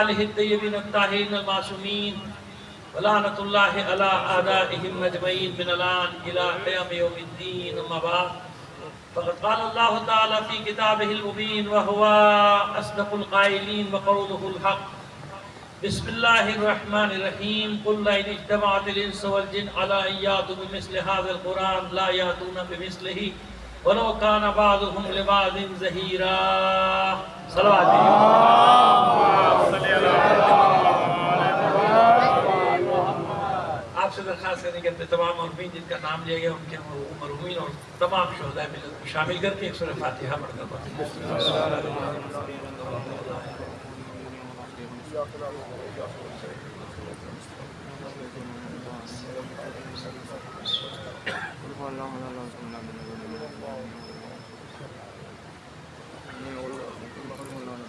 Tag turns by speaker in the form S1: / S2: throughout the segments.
S1: وآلہ الطیبین الطاہرین المعصومین ولعنۃ اللہ علی اعدائہم اجمعین من الآن الی قیام یوم الدین اما بعد فقد قال اللہ تعالی فی کتابہ المبین وہو اصدق القائلین وقولہ الحق بسم اللہ الرحمن الرحیم قل لئن اجتمعت الانس والجن علی ان یاتوا بمثل هذا القرآن لا یاتون بمثلہ ولو کان بعضهم لبعض ظہیرا صلوات آپ سے درخواست کرنے کے تمام مرحومین جن کا نام لیا گیا ان کے مرحومین اور تمام شہداء ملت کو شامل کر کے ایک سورہ فاتحہ پڑھ کر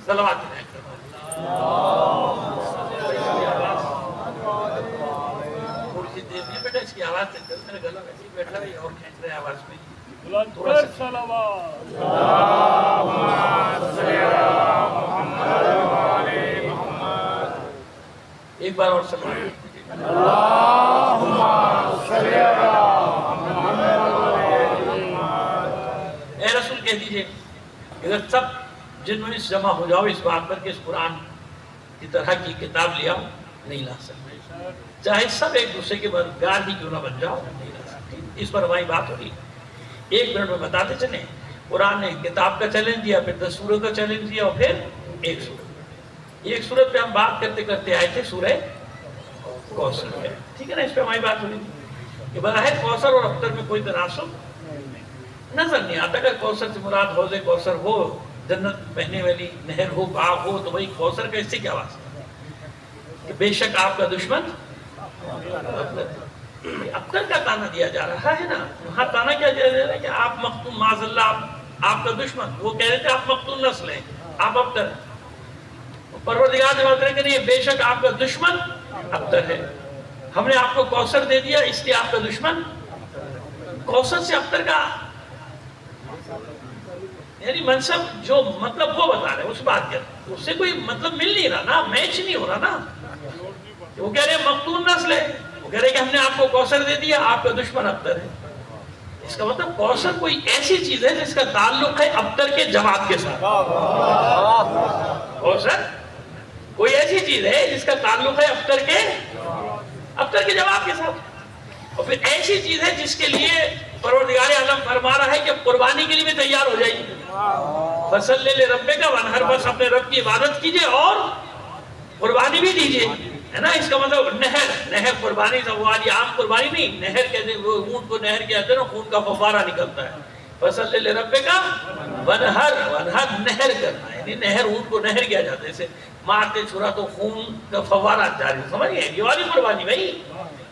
S1: صلوات تھوڑی سی دیر میں بیٹا اس کی آواز سے چل میرا گلا ویسے ہی بیٹھا رہی اور کھینچ رہے آواز میں تھوڑا ایک بار اور صلوات اے رسول کہہ دیجئے اگر سب جن میں جمع ہو جاؤ اس بات پر کہ اس قرآن کی طرح کی کتاب لے آؤ نہیں لا سکتے، چاہے سب ایک دوسرے کے مددگار ہی کیوں نہ بن جاؤ نہیں لا سکتے۔ اس پر ہماری بات ہو رہی ہے، ایک منٹ میں بتاتے چلیں۔ قرآن نے کتاب کا چیلنج دیا، پھر 10 سورہ کا چیلنج دیا اور پھر ایک سورت پہ ہم بات کرتے کرتے آئے تھے سورہ کوثر پہ، ٹھیک ہے نا؟ اس پہ ہماری بات ہو رہی تھی کہ بظاہر کوثر اور ابتر میں کوئی تناسب نظر نہیں آتا۔ اگر کوثر سے مراد حوض کوثر ہو، جنت بہنے والی نہر ہو، باغ ہو، تو وہی کوثر کا اس سے کیا واسطہ کہ بے شک آپ کا دشمن ابتر کا تانا دیا جا رہا ہے نا؟ وہاں تانا کیا دیا جا رہا ہے کہ آپ مقتول، معاذ اللہ آپ کا دشمن، وہ کہہ رہے تھے آپ مقتول نسل ہیں، آپ ابتر۔ پروردگار نے بات کہ نہیں، بے شک آپ کا دشمن ابتر ہے، ہم نے آپ کو کوثر دے دیا اس لیے آپ کا دشمن۔ کوثر سے ابتر کا یعنی منصب جو مطلب وہ بتا رہے ہیں، اس بات کے اس سے کوئی مطلب مل نہیں رہا نا، میچ نہیں ہو رہا نا۔ وہ کہہ رہے ہیں مقتول نسل ہے، وہ کہہ رہے ہیں کہ ہم نے آپ کو کوثر دے دیا، آپ کا دشمن ابتر ہے۔ اس کا مطلب کوثر کوئی ایسی چیز ہے جس کا تعلق ہے ابتر کے جواب کے ساتھ۔ کوثر کوئی ایسی چیز ہے جس کا تعلق ہے ابتر کے جواب کے ساتھ، اور پھر ایسی چیز ہے جس کے لیے پروردگار عالم فرما رہا ہے کہ قربانی کے لیے بھی تیار ہو جائیے۔ فصلی لربک وانحر، بس اپنے رب کی عبادت کیجئے اور قربانی بھی دیجئے، ہے نا؟ اس کا مطلب نہر قربانی سے والی عام قربانی نہیں، نہر کہتے ہیں، وہ اونٹ کو نہر کہتے ہیں نا، خون کا فوارہ نکلتا ہے۔ فصلی لربک وانحر، نہر کرنا ہے، یعنی نہر اونٹ کو نہر کیا جاتا ہے، اسے مارتے چھڑا تو خون کا فوارہ جاری، سمجھ گئے؟ یہ والی قربانی بھائی،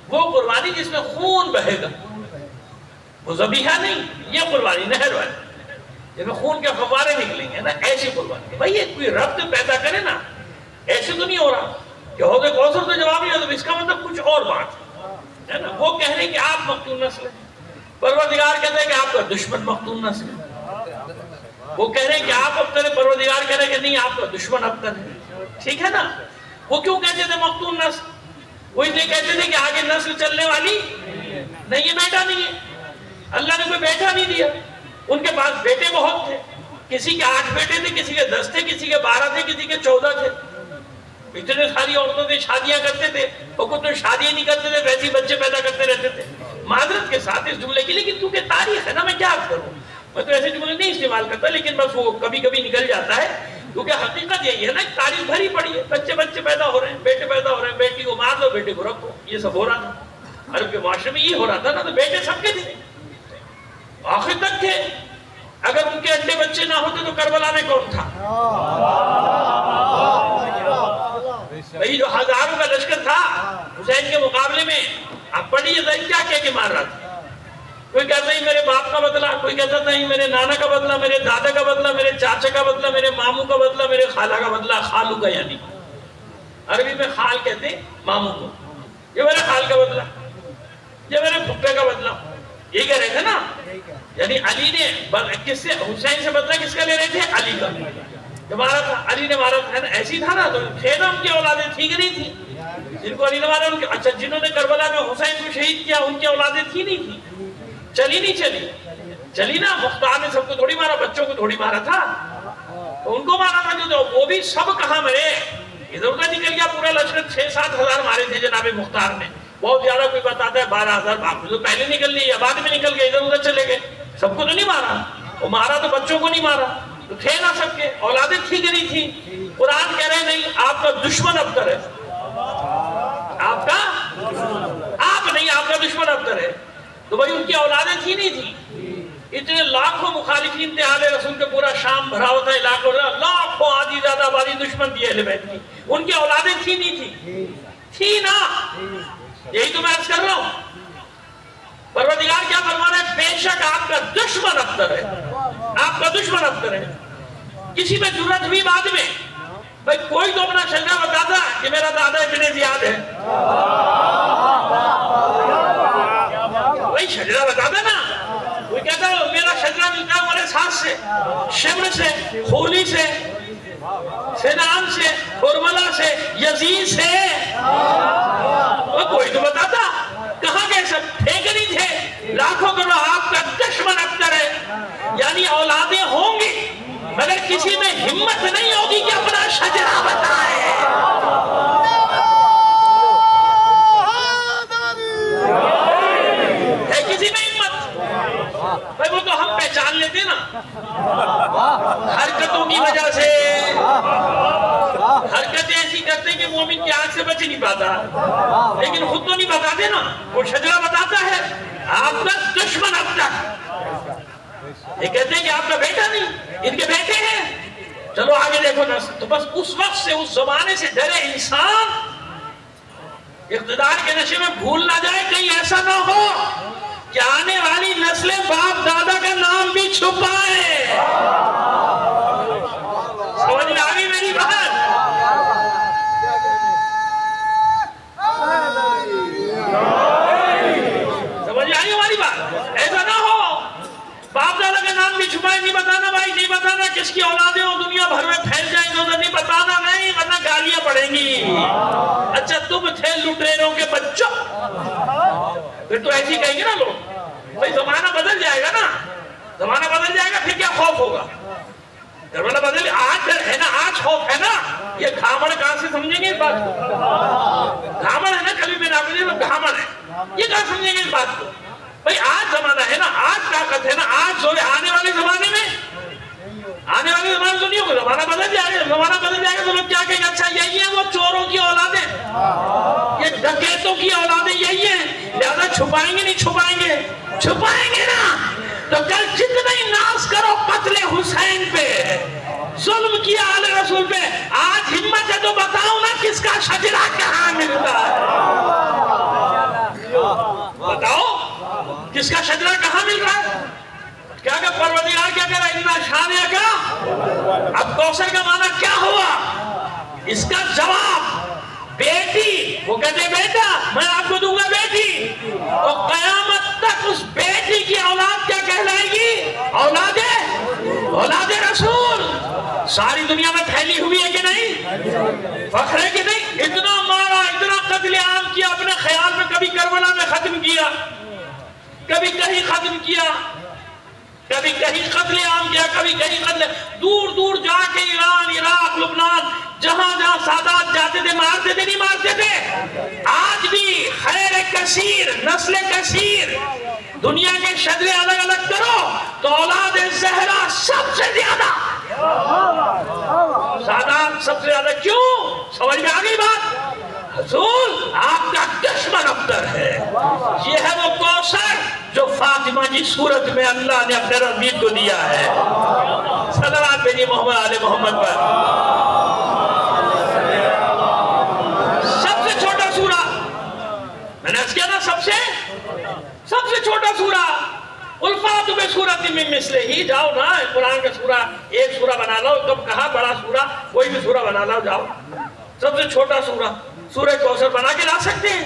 S1: وہ قربانی جس میں خون بہے گا، وہ ذبیحہ نہیں، یہ قربانی نہر والی جس میں خون کے فوارے نکلیں گے نا، ایسی قربانی۔ بھائی یہ کوئی ربط پیدا کرے نا، ایسے تو نہیں ہو رہا کہ حوض کوثر تو جواب نہیں ہوتا، اس کا مطلب کچھ اور بات ہے نا۔ وہ کہہ رہے ہیں کہ آپ مقتول نسل ہیں، پروردگار کہتے ہیں کہ آپ کا دشمن مقتول نسل ہے۔ وہ کہہ رہے ہیں کہ آپ ابتر ہے، پروردگار کہہ رہے ہیں کہ نہیں، آپ کا دشمن ابتر ہے، ٹھیک ہے نا؟ وہ کیوں کہتے تھے مقتول نسل؟ وہ اس لیے کہتے تھے کہ آگے نسل چلنے والی نہیں، یہ بیٹا نہیں ہے، اللہ نے کوئی بیٹا نہیں دیا۔ ان کے پاس بیٹے بہت تھے، کسی کے 8 بیٹے تھے، کسی کے 10 تھے، کسی کے 12 تھے، کسی کے 14 تھے۔ اتنے ساری عورتوں سے شادیاں کرتے تھے، وہ کچھ تو شادیاں نہیں کرتے تھے، ویسے ہی بچے پیدا کرتے رہتے تھے۔ معذرت کے ساتھ اس جملے کی، لیکن کیونکہ تاریخ ہے نا، میں کیا کروں، میں تو ایسے جملے نہیں استعمال کرتا، لیکن بس وہ کبھی کبھی نکل جاتا ہے، کیونکہ حقیقت یہی ہے نا، تاریخ بھری پڑی ہے، بچے پیدا ہو رہے ہیں، بیٹے پیدا ہو رہے ہیں، بیٹی کو مار دو، بیٹے کو رکھو، یہ سب ہو رہا تھا عرب کے معاشرے میں، یہ ہو رہا تھا نا۔ تو بیٹے سب کے تھے، آخر تک تھے، اگر ان کے انڈے بچے نہ ہوتے تو کربلا میں کون تھا؟ بھئی جو ہزاروں کا لشکر تھا حسین کے مقابلے میں، آپ پڑھیے ذرا کیا کہہ کے مار رہا تھا۔ کوئی کہتا ہے میرے باپ کا بدلہ، کوئی کہتا نہیں میرے نانا کا بدلہ، میرے دادا کا بدلہ، میرے چاچا کا بدلہ، میرے ماموں کا بدلہ، میرے خالہ کا بدلہ، خالو کا یعنی عربی میں خال کہتے ہیں ماموں کو، یہ میرے خال کا بدلہ، یہ میرے پھپھے کا بدلہ، یہ کہہ رہے تھے نا۔ یعنی علی نے کس سے، حسین سے بدلہ کس کا لے رہے تھے؟ علی کا۔ جو مارا تھا علی نے مارا تھا ایسی تھا نا، تو تھے نا ان کی اولادیں تھی کہ نہیں تھی جن کو علی نے مارا؟ اچھا جنہوں نے کربلا میں حسین کو شہید کیا ان کی اولادیں تھی نہیں تھی؟ چلی نہیں چلی؟ چلی نا، مختار نے سب کو تھوڑی مارا، بچوں کو تھوڑی مارا تھا، تو ان کو مارا تھا جو وہ بھی سب کہاں مرے؟ ادھر ادھر نکل گیا پورا لشکر، 6-7 ہزار مارے تھے جناب مختار نے، بہت زیادہ کوئی بتاتا ہے 12,000، باپ تو پہلے نکل لی یا بعد میں نکل گئے، ادھر ادھر چلے گئے، سب کو تو نہیں مارا، وہ مارا تو بچوں کو نہیں مارا، تو تھے نا سب کے، اولادیں تھی کہ نہیں تھی؟ قرآن کہہ رہے نہیں، آپ کا دشمن ابتر ہے، آپ کا، آپ نہیں، آپ کا دشمن ابتر ہے، تو بھائی ان کی اولادیں تھی نہیں تھی؟ اتنے لاکھوں مخالفین تھے اہل رسول کے، پورا شام بھرا ہوتا ہے علاقوں، لاکھوں آدھی زیادہ آبادی دشمن تھی اہل بیت کی، ان کی اولادیں تھی نہیں تھی؟ تھی نا، یہی تو میں عرض کر رہا ہوں۔ پروردگار کیا فرما رہا ہے؟ بے شک آپ کا دشمن ابتر ہے، آپ کا دشمن ابتر ہے۔ کسی میں جرت ہوئی بعد میں، بھائی کوئی تو اپنا شجرہ بتاتا کہ میرا دادا ابن زیاد ہے، بھائی شجرہ بتاتا نا، کوئی کہتا ہے میرا شجرہ ملتا ہے ہمارے ساتھ سے، شمر سے، خولی سے، سنان سے، کربلا سے، یزید سے، کوئی تو بتاتا، کہاں گئے سب؟ تھے کہ نہیں تھے؟ لاکھوں کروڑ، آپ کا دشمن ابتر ہے، یعنی اولادیں ہوں گی مگر کسی میں ہمت نہیں ہوگی کہ اپنا شجرہ بتائے۔ ہے کسی میں ہمت؟ بھائی وہ تو ہم پہچان لیتے نا حرکتوں کی وجہ سے، حرکتیں ایسی کرتے ہیں کہ مومن کی آنکھ سے بچ نہیں پاتا، لیکن خود تو نہیں بتاتے نا، وہ شجرہ بتاتا ہے آپ کا دشمن ابتر۔ یہ کہتے ہیں کہ آپ کا بیٹا نہیں، ان کے بیٹے ہیں، چلو آگے دیکھو نا، تو بس اس وقت سے، اس زمانے سے ڈرے انسان، اقتدار کے نشے میں بھول نہ جائے، کہیں ایسا نہ ہو کہ آنے والی نسلیں باپ دادا کا نام بھی چھپائیں۔ سمجھ میں آگئی میری بات؟ سمجھ آئی ہماری بات؟ ایسا نہ ہو باپ دادا کا نام بھی چھپائے، نہیں بتانا بھائی، نہیں بتانا کس کی اولادیں ہو، دنیا بھر میں پھیل جائیں تو نہیں بتانا، نہیں ورنہ گالیاں پڑیں گی۔ اچھا تم تھے لٹیروں کے بچوں، پھر تو ایسی کہیں گے نا لوگ، بھائی زمانہ بدل جائے گا نا، زمانہ بدل جائے گا، پھر کیا خوف ہوگا؟ زمانہ بدل، آج ہے نا، آج خوف ہے نا، یہ گھامڑ کہاں سے سمجھیں گے اس بات کو؟ گھامڑ ہے نا، کبھی میں آپ کو گھامڑ ہے، یہ کہاں سمجھیں گے اس بات کو؟ بھئی آج زمانہ ہے نا، آج طاقت ہے نا، آج زور، آنے والے زمانے میں، آنے والے زمانے تو نہیں ہوگا، زمانہ بدل جائے گا، زمانہ بدل جائے گا تو لوگ کیا کہیں گے؟ اچھا یہی ہیں وہ چوروں کی اولادیں، یہ ڈکیتوں کی اولادیں یہی ہیں، لہذا چھپائیں گے نہیں چھپائیں گے؟ چھپائیں گے نا، تو کل جتنا ہی ناز کرو قتل حسین پہ، ظلم کیا آل رسول پہ، آج ہمت ہے تو بتاؤ نا کس کا شجرہ کہاں ملتا ہے؟ بتاؤ کس کا شجرہ کہاں مل رہا ہے؟ کیا کہ پروردگار کیا کہہ رہا ہے؟ اتنا شانیہ کا، اب کوثر کا معنی کیا ہوا؟ اس کا جواب بیٹی، وہ کہتے ہیں بیٹا، میں آپ کو دوں گا بیٹی، اور قیامت تک اس بیٹی کی اولاد کیا کہلائے گی؟ اولاد رسول، ساری دنیا میں پھیلی ہوئی ہے کہ نہیں؟ فخر ہے کہ نہیں؟ اتنا مارا، اتنا قتل عام کیا، اپنے خیال میں کبھی کربلا میں ختم کیا، کبھی کہیں ختم کیا، کبھی کہیں قتل عام کیا، کبھی کہیں قتل، دور دور جا کے ایران، عراق، لبنان، جہاں جہاں سادات جاتے تھے، مارتے تھے نہیں مارتے تھے؟ آج بھی خیر کثیر، نسل کثیر، دنیا کے شجرے الگ الگ کرو تو اولاد زہرا سب سے زیادہ، سادات سب سے زیادہ، کیوں؟ سمجھ میں آگئی بات؟ حضور آپ کا دشمن ابتر ہے، یہ ہے وہ کوثر جو فاطمہ کی صورت میں اللہ نے اپنے رحمت کو دیا ہے۔ صلوات بھیجئے محمد آل محمد پر۔ سب سے چھوٹا سورہ، میں نے اس کیا نا، سب سے چھوٹا سورہ، الفات بے سورت من مثلہ ہی، جاؤ نا قرآن کا سورہ، ایک سورہ بنا لو، کب کہا بڑا سورہ، کوئی بھی سورہ بنا لو، جاؤ، سب سے چھوٹا سورہ، سورہ کوثر بنا کے لا سکتے ہیں؟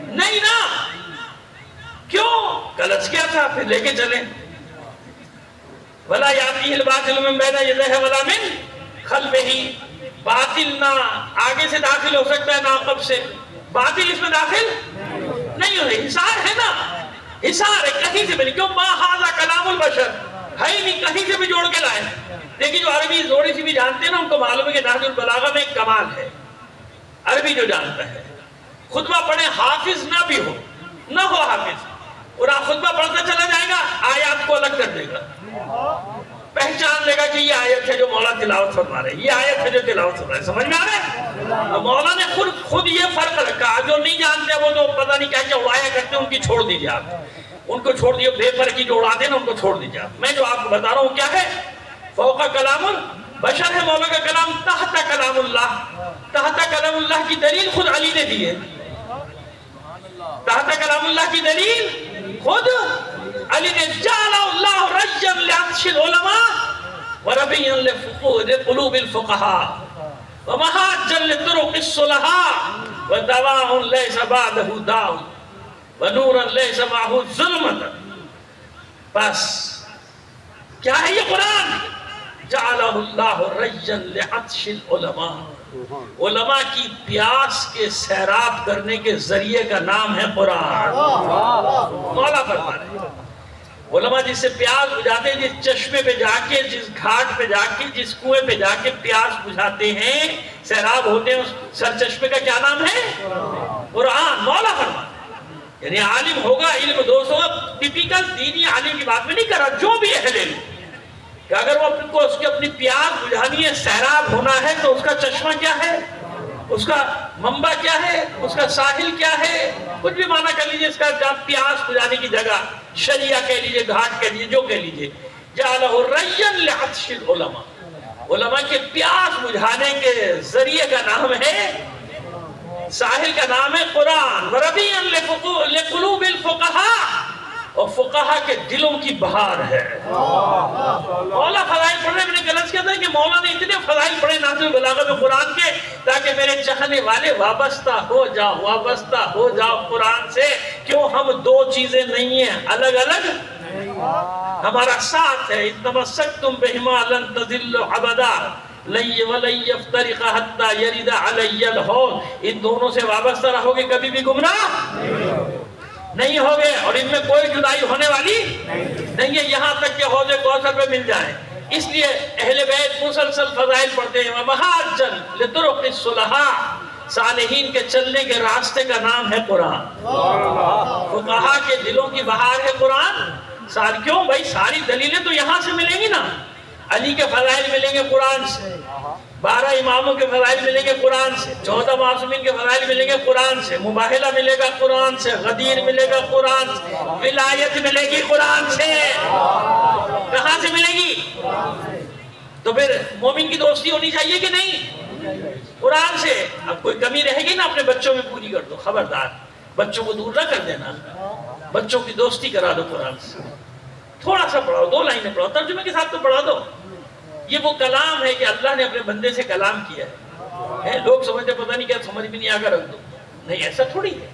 S1: نہیں نا، کیوں؟ کلچ کیا تھا، پھر لے کے چلیں۔ وَلَا يَأْتِيهِ الْبَاطِلُ مِن بَيْنِ يَدَيْهِ وَلَا مِن خلفہی، باطل نہ آگے سے داخل ہو سکتا ہے نہ عقب سے، باطل اس میں داخل نہیں ہو رہی، حصار ہے نا، حصار ہے، کہیں سے بھی نہیں، کیوں ما ھذا کلام البشر ہے ہی نہیں، کہیں سے بھی جوڑ کے لائے۔ لیکن جو عربی تھوڑی سی بھی جانتے ہیں نا ان کو معلوم ہے کہ نہج البلاغہ میں ایک کمال ہے، عربی جو جانتا ہے خطبہ پڑھے حافظ نہ بھی ہو، نہ ہو حافظ، اور آپ خطبہ پڑھتا چلا جائے گا آیات کو الگ کر دے گا، پہچان لے گا کہ یہ آیت ہے جو مولا تلاوت فرما رہے ہیں، یہ آیت ہے جو تلاوت فرما رہے ہیں، سمجھ میں آ رہے ہیں؟ تو مولا نے خود یہ فرق رکھا، جو نہیں جانتے وہ تو پتہ نہیں کیا کیا اڑایا کرتے ہیں، ان کی چھوڑ دیجئے آپ، ان کو چھوڑ دیجئے، بے پر کی جو اڑاتے ہیں نا ان کو چھوڑ دیجئے آپ۔ میں جو آپ کو بتا رہا ہوں کیا ہے، فوق کلام البشر ہے مولا کا کلام، تحت کلام اللہ، تحت کلام اللہ کی دلیل خود علی نے دی ہے، تحت کلام اللہ کی دلیل خود علی نے، جعل اللہ رجا لعطش العلماء وربيا لقلوب الفقهاء ومهاجا لطرق الصلحاء ودواء ليس بعده داء ونورا ليس معه ظلمة۔ بس کیا ہے یہ قرآن؟ جعلہ اللہ رجا لعطش العلماء، علماء کی پیاس کے سیراب کرنے کے ذریعے کا نام ہے قرآن۔ مولا فرما رہے ہیں علماء جس سے پیاس بجھاتے ہیں، جس چشمے پہ جا کے، جس گھاٹ پہ جا کے، جس کنویں پہ جا کے پیاس بجھاتے ہیں، سیراب ہوتے ہیں، اس سر چشمے کا کیا نام ہے؟ قرآن۔ مولا فرما یعنی عالم ہوگا، علم دوست ہوگا، ٹپیکل دینی عالم کی بات میں نہیں کر رہا، جو بھی اہل علم کہ اگر وہ کو اس کی اپنی پیاس بجھانی ہے، سیراب ہونا ہے، تو اس کا چشمہ کیا ہے، اس کا منبع کیا ہے، اس کا ساحل کیا ہے، کچھ بھی معنی کر لیجئے، اس کا پیاس بجھانے کی جگہ، شریعہ کہہ لیجئے، گھاٹ کہہ لیجئے، جو کہہ لیجئے، جعلہ رجا لعطش العلماء، علماء کے پیاس بجھانے کے ذریعے کا نام ہے، ساحل کا نام ہے قرآن، وربيا لقلوب الفقهاء، اور فقہا کے دلوں کی بہار ہے۔ مولا فضائل پڑھنے میں نے غلط کیا تھا کہ مولا نے اتنے فضائل پڑھے نہج البلاغہ میں قرآن کے، تاکہ میرے چاہنے والے وابستہ ہو جاؤ قرآن سے۔ کیوں ہم دو چیزیں نہیں ہیں، الگ الگ ہمارا ساتھ ہے، اِن تمسکتم بہما لن تضلوا ابدا ولن یفترقا حتی یرد علی الحوض، ان دونوں سے وابستہ رہو گے کبھی بھی گمراہ نہیں ہوگے، اور ان میں کوئی جدائی ہونے والی نہیں ہے، یہاں تک کہ حوض کوثر پہ مل جائیں۔ اس لیے اہل بیت مسلسل فضائل پڑھتے ہیں، ومہاجا لطرق الصلحاء، صالحین کے چلنے کے راستے کا نام ہے قرآن۔ فقہا کے دلوں کی بہار ہے قرآن۔ کیوں بھائی؟ ساری دلیلیں تو یہاں سے ملیں گی نا، علی کے فضائل ملیں گے قرآن سے، 12 اماموں کے فضائل ملیں گے قرآن سے، 14 معصومین کے فضائل ملیں گے قرآن سے، مباہلہ ملے گا قرآن سے، غدیر ملے گا قرآن سے، ولایت ملے گی قرآن سے۔ کہاں سے ملے گی؟ تو پھر مومن کی دوستی ہونی چاہیے کہ نہیں؟ قرآن سے۔ اب کوئی کمی رہے گی نا اپنے بچوں میں پوری کر دو، خبردار بچوں کو دور نہ کر دینا، بچوں کی دوستی کرا دو قرآن سے، تھوڑا سا پڑھاؤ، 2 لائنیں پڑھاؤ، ترجمے کے ساتھ تو پڑھا دو۔ یہ وہ کلام ہے کہ اللہ نے اپنے بندے سے کلام کیا ہے۔ لوگ سمجھتے پتہ نہیں کیا، سمجھ بھی نہیں آگا رکھ دو، نہیں ایسا تھوڑی ہے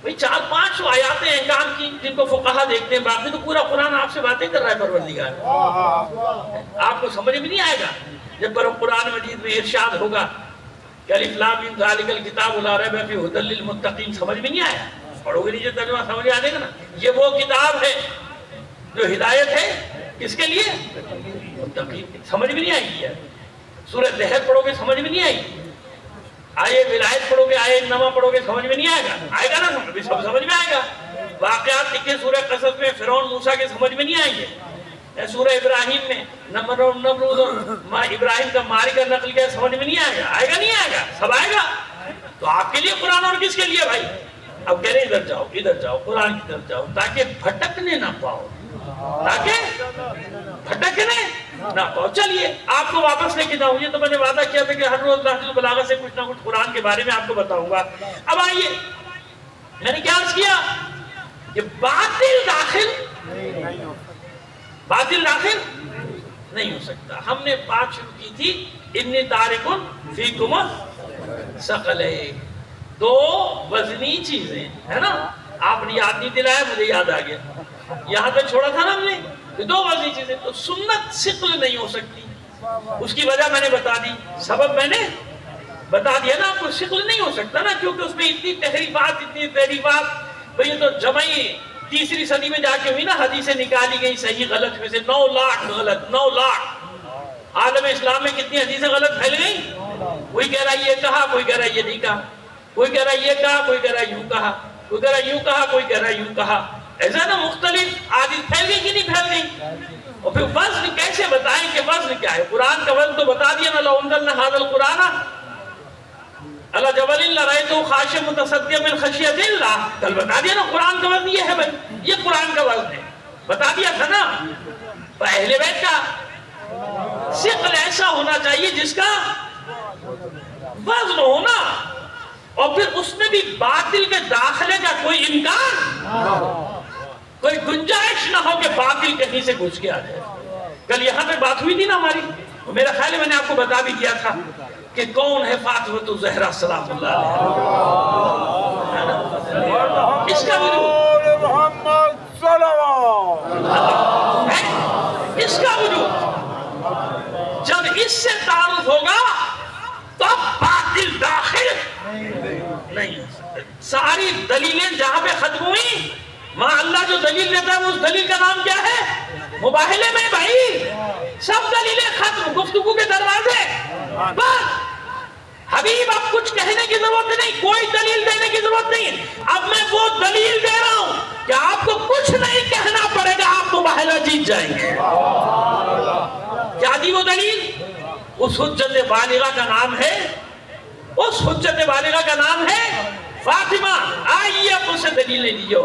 S1: بھئی۔ 4-5 آیاتیں احکام کی جن کو فقہا دیکھتے ہیں، باقی تو پورا قرآن آپ سے باتیں کر رہا ہے پروردگار۔ آپ کو سمجھ بھی نہیں آئے گا جب قرآن مجید میں ارشاد ہوگا کہ الف لام میم ذالک الکتاب لا ریب فیہ ھدی للمتقین، سمجھ بھی نہیں آیا، پڑھو گے نیچے ترجمہ سمجھ آ جائے گا نا۔ یہ وہ کتاب ہے جو ہدایت ہے کس کے لیے؟ متقین۔ سمجھ بھی نہیں آئے گی۔ سورہ لہر پڑھو گے سمجھ بھی نہیں آئے گی، آئے ولایت پڑھو گے، آئے نما پڑھو گے، سمجھ میں نہیں آئے گا، آئے گا نا، سب سمجھ میں آئے گا۔ واقعات لکھے سورہ قصص میں، فرعون موسیٰ کے سمجھ میں نہیں آئیں گے۔ سورہ ابراہیم میں نمرود ابراہیم کا معرکہ نقل کیا، سمجھ میں نہیں آئے گا، آئے گا نہیں آئے گا، سب آئے گا۔ تو آپ کے لیے قرآن اور کس کے لیے بھائی؟ اب کہہ رہے ادھر جاؤ قرآن کی طرف جاؤ، تاکہ بھٹکنے نہ پاؤ، تاکہ بھٹکنے نہ پاؤ۔ چلیے آپ کو واپس لے کے جاؤں، یہ تو میں نے وعدہ کیا تھا کہ ہر روز نہج البلاغہ سے کچھ نہ کچھ قرآن کے بارے میں آپ کو بتاؤں گا۔ اب آئیے، میں نے کیا عرض کیا کہ باطل داخل نہیں ہو سکتا۔ ہم نے بات شروع کی تھی انی تارکن فیکم ثقلین، 2 وزنی چیزیں ہے نا، آپ نے یاد نہیں دلایا، مجھے یاد آ گیا، یہاں پہ چھوڑا تھا نا ہم نے، 2 وزنی چیزیں، تو سنت ثقل نہیں ہو سکتی، اس کی وجہ میں نے بتا دی، سبب میں نے بتا دیا نا. آپ کو شکل نہیں ہو سکتا نا، کیونکہ اس میں اتنی تحریفات، اتنی تحریفات. بھئی تو جمعی تیسری صدی میں جا کے ہوئی نا، حدیثیں نکالی گئی صحیح غلط میں سے 9 لاکھ غلط. 9 لاکھ عالم اسلام میں کتنی حدیثیں غلط پھیل گئی. کوئی کہہ رہا یہ کہا، کوئی کہہ رہا یہ نہیں کہا، کوئی کہہ رہا یہ کہا، کوئی کہہ رہا یوں کہا، کوئی کہہ رہا یوں کہا، کوئی کہہ رہا یوں کہا. ایسا نا مختلف حدیث پھیل گئی کہ نہیں پھیل گئی. اور پھر وزن کیسے بتائیں کہ وزن کیا ہے؟ قرآن کا وزن تو بتا دیا نا. لو انزلنا ھذا القرآن علی جبل لرأیتہ خاشعا متصدعا من خشیۃ اللہ. کل بتا دیا نا قرآن کا وزن یہ ہے بھائی، یہ قرآن کا وزن ہے. بتا دیا تھا نا. اہل بیت کا ثقل ایسا ہونا چاہیے جس کا وزن ہونا، اور پھر اس میں بھی باطل کے داخلے کا کوئی امکان، کوئی گنجائش نہ ہو کہ باطل کہیں سے گھس کے آ جائے. کل یہاں پہ بات ہوئی تھی نا ہماری، میرا خیال ہے میں نے آپ کو بتا بھی دیا تھا کہ کون ہے فاطمہ الزہرا سلام اللہ علیہا. اس کا وجود، اس کا وجود جب اس سے تعارف ہوگا تو باطل داخل نہیں ہو سکتے. ساری دلیلیں جہاں پہ ختم ہوئی، ماں اللہ جو دلیل دیتا ہے اس دلیل کا نام کیا ہے؟ مباہلے میں. بھائی سب دلیلیں ختم، گفتگو کے دروازے بس. حبیب اب کچھ کہنے کی ضرورت نہیں، کوئی دلیل دینے کی ضرورت نہیں. اب میں وہ دلیل دے رہا ہوں کہ آپ کو کچھ نہیں کہنا پڑے گا، آپ مباہلہ جیت جائیں گے. کیا دی وہ دلیل؟ اس حجت بالغہ کا نام ہے، اس حجت بالغہ کا نام ہے فاطمہ. آئیے اب اسے دلیل لے لیجیے.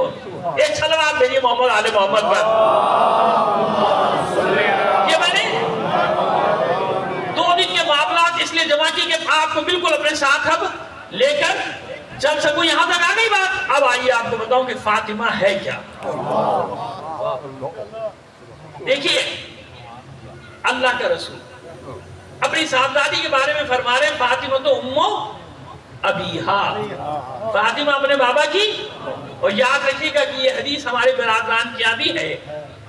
S1: ایک صلوات بھیجیے محمد آل محمد پر. یہ میں نے 2 دن کے معاملات اس لیے جمع کی کہ آپ کو بالکل اپنے ساتھ اب لے کر چل سکوں. یہاں تک آ گئی بات. اب آئیے آپ کو بتاؤں کہ فاطمہ ہے کیا. دیکھیے اللہ کا رسول اپنی صاحبزادی کے بارے میں فرما رہے ہیں فاطمہ تو امو ابیہا، فاطمہ اپنے بابا کی. اور یاد رکھیے گا کہ یہ حدیث ہمارے برادران کی بھی ہے.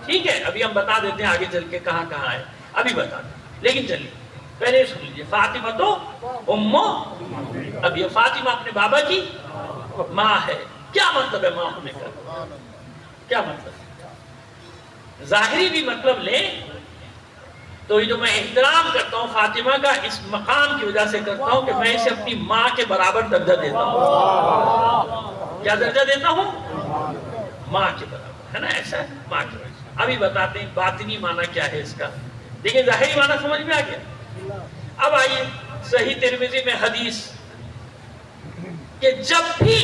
S1: ٹھیک ہے، ابھی ہم بتا دیتے ہیں آگے چل کے کہاں کہاں ہے، ابھی بتا دیں. لیکن چلیے پہلے سن لیجیے، فاطمہ تو امو ابیہا، فاطمہ اپنے بابا کی ماں ہے. کیا مطلب ہے ماں ہونے کا؟ کیا مطلب؟ ظاہری بھی مطلب لیں تو یہ جو میں احترام کرتا ہوں فاطمہ کا، اس مقام کی وجہ سے کرتا ہوں کہ میں اسے اپنی ماں کے برابر درجہ دیتا ہوں. کیا درجہ دیتا ہوں؟ ماں کے برابر، ہے نا. ایسا ہے ماں کے برابر. ابھی بتاتے ہیں باطنی معنی کیا ہے اس کا. دیکھیں ظاہری معنی سمجھ میں آ گیا. اب آئیے صحیح ترمذی میں حدیث کہ جب بھی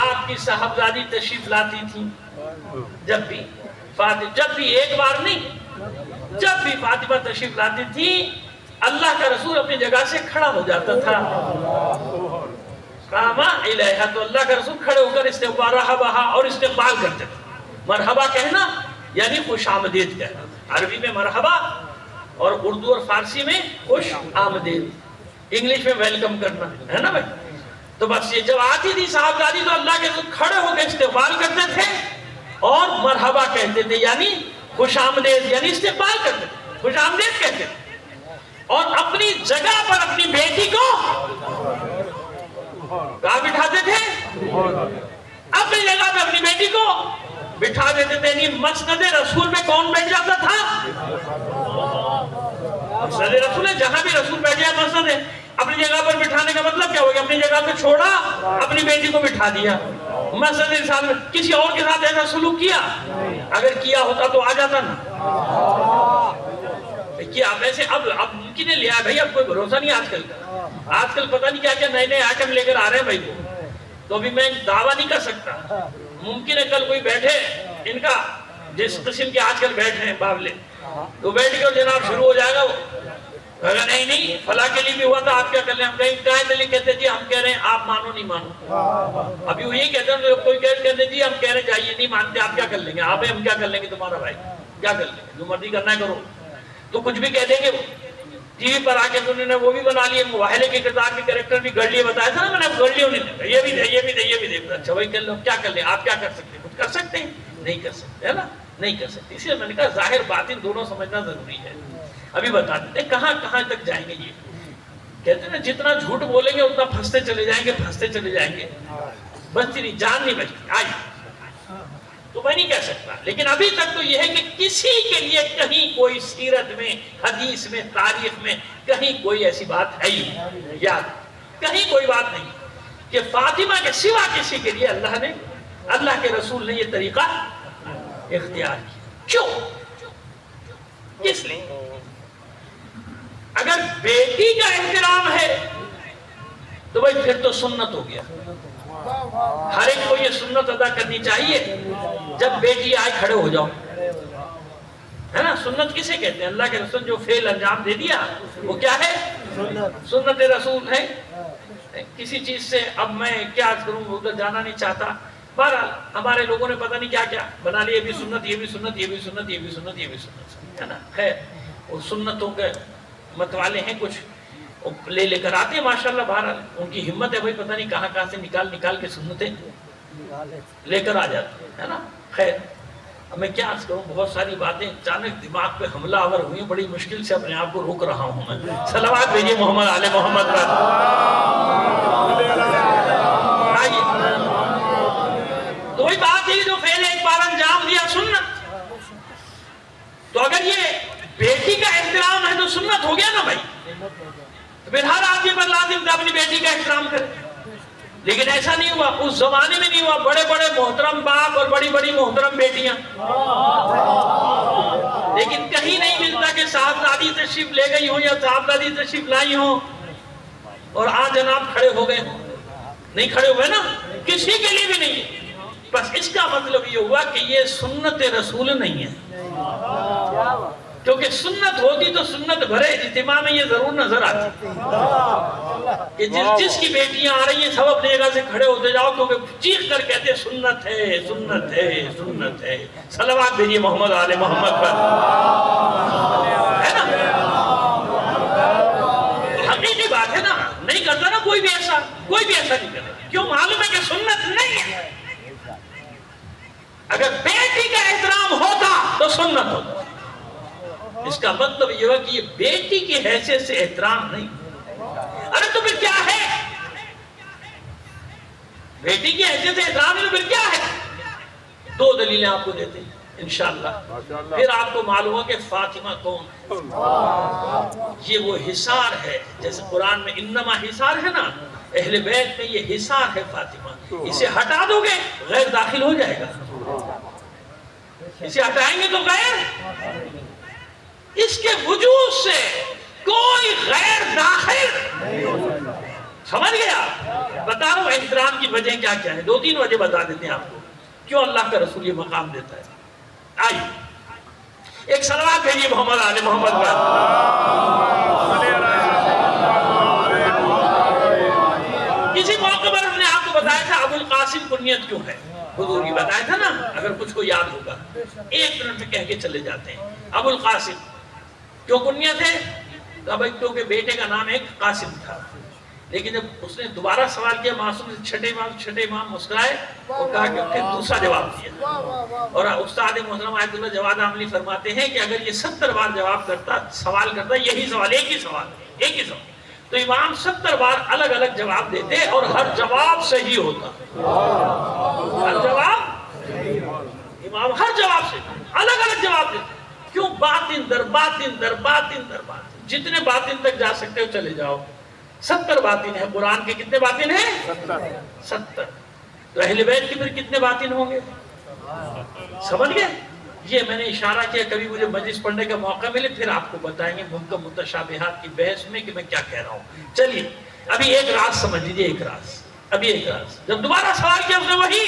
S1: آپ کی صاحبزادی تشریف لاتی تھی، جب بھی ایک بار نہیں، جب بھی فاطمہ تشریف لاتی تھی اللہ کا رسول اپنی جگہ سے کھڑا ہو جاتا تھا. قاما الیہا، تو اللہ کا رسول کھڑے ہو کر مرحبا اور استقبال کرتے تھے. مرحبا کہنا یعنی خوش آمدید کہنا. عربی میں مرحبا اور اردو اور فارسی میں خوش آمدید، انگلش میں ویلکم کرنا، ہے نا بھائی. تو بس یہ جب آتی تھی صاحبزادی تو اللہ کے رسول کھڑے ہو کے استقبال کرتے تھے اور مرحبا کہتے تھے، یعنی خوش آمدید، یعنی استقبال کرتے تھے، خوش آمدید کہتے تھے. اور اپنی جگہ پر اپنی بیٹی کو کہاں بٹھاتے تھے؟ اپنی جگہ پر اپنی بیٹی کو بٹھا دیتے تھے. یعنی مسند رسول میں کون بیٹھ جاتا تھا؟ مسند رسول ہے، جہاں بھی رسول بیٹھ جائے مسند ہے. اپنی جگہ پر بٹھانے کا مطلب کیا ہو گیا؟ اپنی جگہ پہ چھوڑا، اپنی بیٹی کو بٹھا دیا. مسند انسان میں کسی اور کے ساتھ ایسا سلوک کیا؟ اگر کیا ہوتا تو آ جاتا نا. کیا ویسے اب ممکن ہے لیا بھائی، اب کوئی بھروسہ نہیں آج کل کا. آج کل پتہ نہیں کیا کیا نئے نئے آئٹم لے کر آ رہے ہیں بھائی کو. تو ابھی میں دعویٰ نہیں کر سکتا. ممکن ہے کل کوئی بیٹھے ان کا جس قسم کے آج کل بیٹھے ہیں باولے، تو بیٹھ کے جناب شروع ہو جائے گا. وہ اگر نہیں فلاں کے لیے بھی ہوا تھا، آپ کیا کر لیں؟ ہم کہیں کہاں دلیل کہتے جی ہم کہہ رہے ہیں آپ مانو نہیں مانو. ابھی وہ یہی کہتے ہیں کوئی کہتے جی ہم کہہ رہے ہیں چاہیے نہیں مانتے، آپ کیا کر لیں گے؟ آپ ہم کیا کر لیں گے؟ تمہارا بھائی کیا کر لیں گے؟ جو مرضی کرنا ہے کرو. تو کچھ بھی کہہ دیں گے. ٹی وی پر آ کے انہوں نے وہ بھی بنا لیے، مباہلے کے کردار بھی کریکٹر بھی گڑ لیے. بتایا تھا نا میں نے، گڑ لیے انہیں، یہ بھی دے یہ بھی دے یہ بھی دے. اچھا وہی کر لو، کیا کر لیں؟ آپ کیا کر سکتے ہیں؟ کچھ کر سکتے ہیں؟ نہیں کر سکتے، ہے نا، نہیں کر سکتے. اس لیے میں نے کہا ظاہر باطن دونوں سمجھنا ضروری ہے. ابھی بتا دیتے کہاں کہاں تک جائیں گے. یہ کہتے ہیں نا جتنا جھوٹ بولیں گے اتنا پھنستے چلے جائیں گے, پھنستے چلے جائیں گے, بچتی نہیں, جان نہیں بچتی. آئی تو میں نہیں کہہ سکتا, لیکن ابھی تک تو یہ ہے کہ کسی کے لیے کہیں کوئی سیرت میں, حدیث میں, تاریخ میں کہیں کوئی ایسی بات ہے ہی یاد, کہیں کوئی بات نہیں کہ فاطمہ کے سوا کسی کے لیے اللہ کے رسول نے یہ طریقہ اختیار کیا. کیوں؟ کس لیے؟ اگر بیٹی کا احترام ہے تو بھائی پھر تو سنت ہو گیا. ہر ایک کو یہ سنت ادا کرنی چاہیے, جب بیٹی آئے کھڑے ہو جاؤ, ہے نا. سنت کسے کہتے ہیں؟ اللہ کے رسول جو فعل انجام دے دیا وہ کیا ہے؟ سنت رسول ہے. کسی چیز سے اب میں کیا کروں, ادھر جانا نہیں چاہتا. بہرحال ہمارے لوگوں نے پتہ نہیں کیا کیا بنا لیا, یہ بھی سنت, یہ بھی سنت, یہ بھی سنت, یہ بھی سنت, یہ بھی سنت, ہے نا. خیر وہ سنتوں کے مت والے ہیں کچھ, لے کر آتے ہیں ماشاءاللہ. بہرحال ان کی ہمت ہے بھائی, پتہ نہیں کہاں کہاں سے نکال کے سنتیں لے کر آ جاتے ہیں, ہے نا. خیر اب میں کیا عرض کروں, بہت ساری باتیں اچانک دماغ پہ حملہ آور ہوئی, بڑی مشکل سے اپنے آپ کو روک رہا ہوں میں. صلوات بھیجیے محمد آل محمد پر. آئیے تو وہی بات ہے جو فعل ایک بار انجام دیا سنت. تو اگر یہ بیٹی کا احترام ہے تو سنت ہو گیا نا بھائی. پھر ہر آدمی پر لازم تھا اپنی بیٹی کا احترام کرے. لیکن ایسا نہیں ہوا, اس زمانے میں نہیں ہوا. بڑے بڑے محترم باپ اور بڑی بڑی محترم بیٹیاں, لیکن کہیں نہیں ملتا کہ صاحبزادی تشریف لے گئی ہوں یا صاحبزادی تشریف لائی ہوں اور آج جناب کھڑے ہو گئے ہوں. نہیں کھڑے ہوئے نا, کسی کے لیے بھی نہیں. بس اس کا مطلب یہ ہوا کہ یہ سنت رسول نہیں ہے. کیونکہ سنت ہوتی تو سنت بھرے اجتماع میں یہ ضرور نظر آتی کہ جس کی بیٹیاں آ رہی ہیں سب اپنی جگہ سے کھڑے ہوتے جاؤ, کیونکہ چیخ کر کہتے ہیں سنت ہے, سنت ہے, سنت ہے. صلوات بھیجیے محمد آل محمد پر, ہے نا. حقیقی بات ہے نا, نہیں کرتا نا کوئی بھی ایسا نہیں کرتا. کیوں؟ معلوم ہے کہ سنت نہیں ہے. اگر بیٹی کا احترام ہوتا تو سنت ہوتا. اس کا مطلب یہ ہوا کہ یہ بیٹی کی حیثیت سے احترام نہیں. ارے تو پھر کیا ہے؟ بیٹی کی حیثیت سے احترام نہیں تو پھر کیا ہے؟ دو دلیلیں آپ کو دیتے ہیں انشاءاللہ, پھر آپ کو معلوم ہو کہ فاطمہ کون. یہ وہ حصار ہے, جیسے قرآن میں انما حصار ہے نا, اہل بیت میں یہ حصار ہے فاطمہ. اسے ہٹا دو گے غیر داخل ہو جائے گا, اسے ہٹائیں گے تو غیر, اس کے وجود سے کوئی غیر داخل. سمجھ گیا؟ بتا رہا ہوں احترام کی وجہ کیا کیا ہے. دو تین وجہ بتا دیتے ہیں آپ کو کیوں اللہ کا رسول یہ مقام دیتا ہے. آئیے ایک صلوات بھیجیے محمد آل محمد پر. کسی موقع پر ہم نے آپ کو بتایا تھا ابو القاسم کنیت کیوں ہے, حضور کی بتایا تھا نا, اگر کچھ کو یاد ہوگا 1 منٹ میں کہہ کے چلے جاتے ہیں. ابو القاسم کیوں کنیت ہے؟ کیونکہ بیٹے کا نام ایک قاسم تھا. لیکن جب اس نے دوبارہ سوال کیا معصوم سے, چھٹے امام مسکرائے اور کہا کہ پھر دوسرا جواب دیا. اور استاد محترم آیت اللہ جواد عاملی فرماتے ہیں کہ اگر یہ 70 بار سوال کرتا یہی سوال, ایک ہی سوال, تو امام 70 بار الگ الگ جواب دیتے اور ہر جواب صحیح ہوتا. ہر جواب, امام ہر جواب سے الگ الگ جواب دیتے. کیوں؟ باطن در باطن در باطن در باطن, جتنے باطن تک جا سکتے ہو چلے جاؤ. 70 باطن ہے قرآن کے. کتنے باطن ہیں؟ 70. تو اہل بیت کے پھر کتنے باطن ہوں گے؟ سمجھ گئے؟ یہ میں نے اشارہ کیا, کبھی مجھے مجلس پڑھنے کا موقع ملے پھر آپ کو بتائیں گے محکم متشابہات کی بحث میں کہ میں کیا کہہ رہا ہوں. چلیے ابھی ایک راز سمجھ لیجیے, ایک راز. جب دوبارہ سوال کیا اس نے وہی,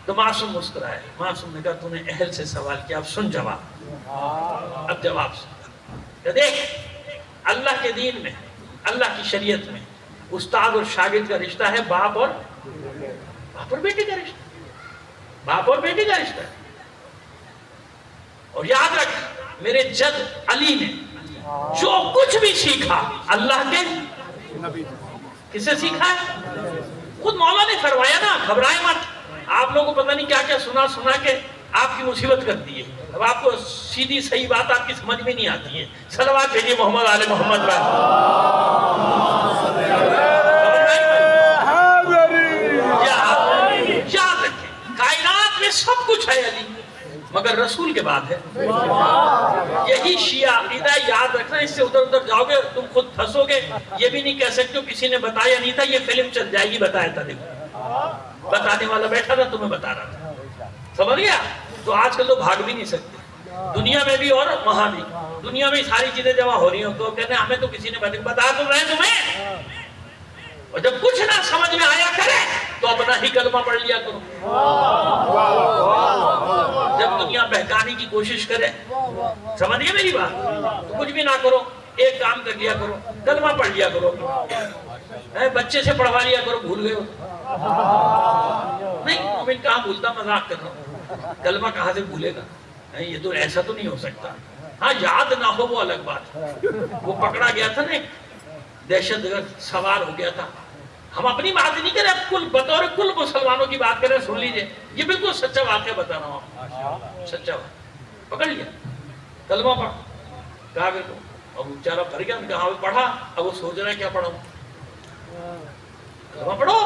S1: تو معصوم مسکرائے. معصوم نے کہا تو نے اہل سے سوال کیا, اب سن جواب. اب جواب سن. دیکھ, اللہ کے دین میں, اللہ کی شریعت میں استاد اور شاگرد کا رشتہ ہے باپ اور بیٹے کا رشتہ. باپ اور بیٹے کا رشتہ ہے. اور یاد رکھ, میرے جد علی نے جو کچھ بھی سیکھا اللہ کے نبی. کس سے سیکھا ہے؟ خود مولا نے فرمایا نا, گھبرائے مت. آپ لوگوں کو پتہ نہیں کیا کیا سنا کے آپ کی مصیبت کر دی ہے. اب آپ کو سیدھی صحیح بات آپ کی سمجھ میں نہیں آتی ہے. صلوات بھیجیے محمد آل محمد پر. یاد رکھیں کائنات میں سب کچھ ہے علی مگر رسول کے بعد ہے. یہی شیعہ عقیدہ یاد رکھنا. اس سے ادھر ادھر جاؤ گے تم خود پھنسو گے. یہ بھی نہیں کہہ سکتے کسی نے بتایا نہیں تھا, یہ فلم چل جائے گی بتایا تھا. دیکھو بتانے والا بیٹھا تھا تمہیں بتا رہا تھا. سمجھ گیا؟ تو آج کل تو بھاگ بھی نہیں سکتے دنیا میں بھی اور وہاں بھی. دنیا میں ساری چیزیں جمع ہو رہی ہوں تو کہتے ہیں ہمیں تو کسی نے بتا تو رہے تمہیں. اور جب کچھ نہ سمجھ میں آیا کرے تو اپنا ہی کلمہ پڑھ لیا کرو. جب دنیا بہکانے کی کوشش کرے, سمجھیے میری بات, تو کچھ بھی نہ کرو, ایک کام کر لیا کرو, کلمہ پڑھ لیا کرو. بچے سے پڑھوا لیا کرو, بھول گئے ہو نہیں, مومن کہاں بھولتا, مذاق کر رہا ہوں. کلمہ کہاں سے بھولے گا؟ یہ تو ایسا تو نہیں ہو سکتا. ہاں یاد نہ ہو وہ الگ بات. وہ پکڑا گیا تھا نا, دہشت گرد سوار ہو گیا تھا. ہم اپنی بات نہیں کریں, کل بطور کل مسلمانوں کی بات کریں. سن لیجئے, یہ بالکل سچا واقعہ بتا رہا ہوں, سچا واقعہ. پکڑ لیا, کلمہ پڑھ, کہا پھر اب بیچارہ بھر گیا. کہا پڑھا, اب وہ سوچ رہا ہے کیا پڑھوں. کلمہ پڑھو.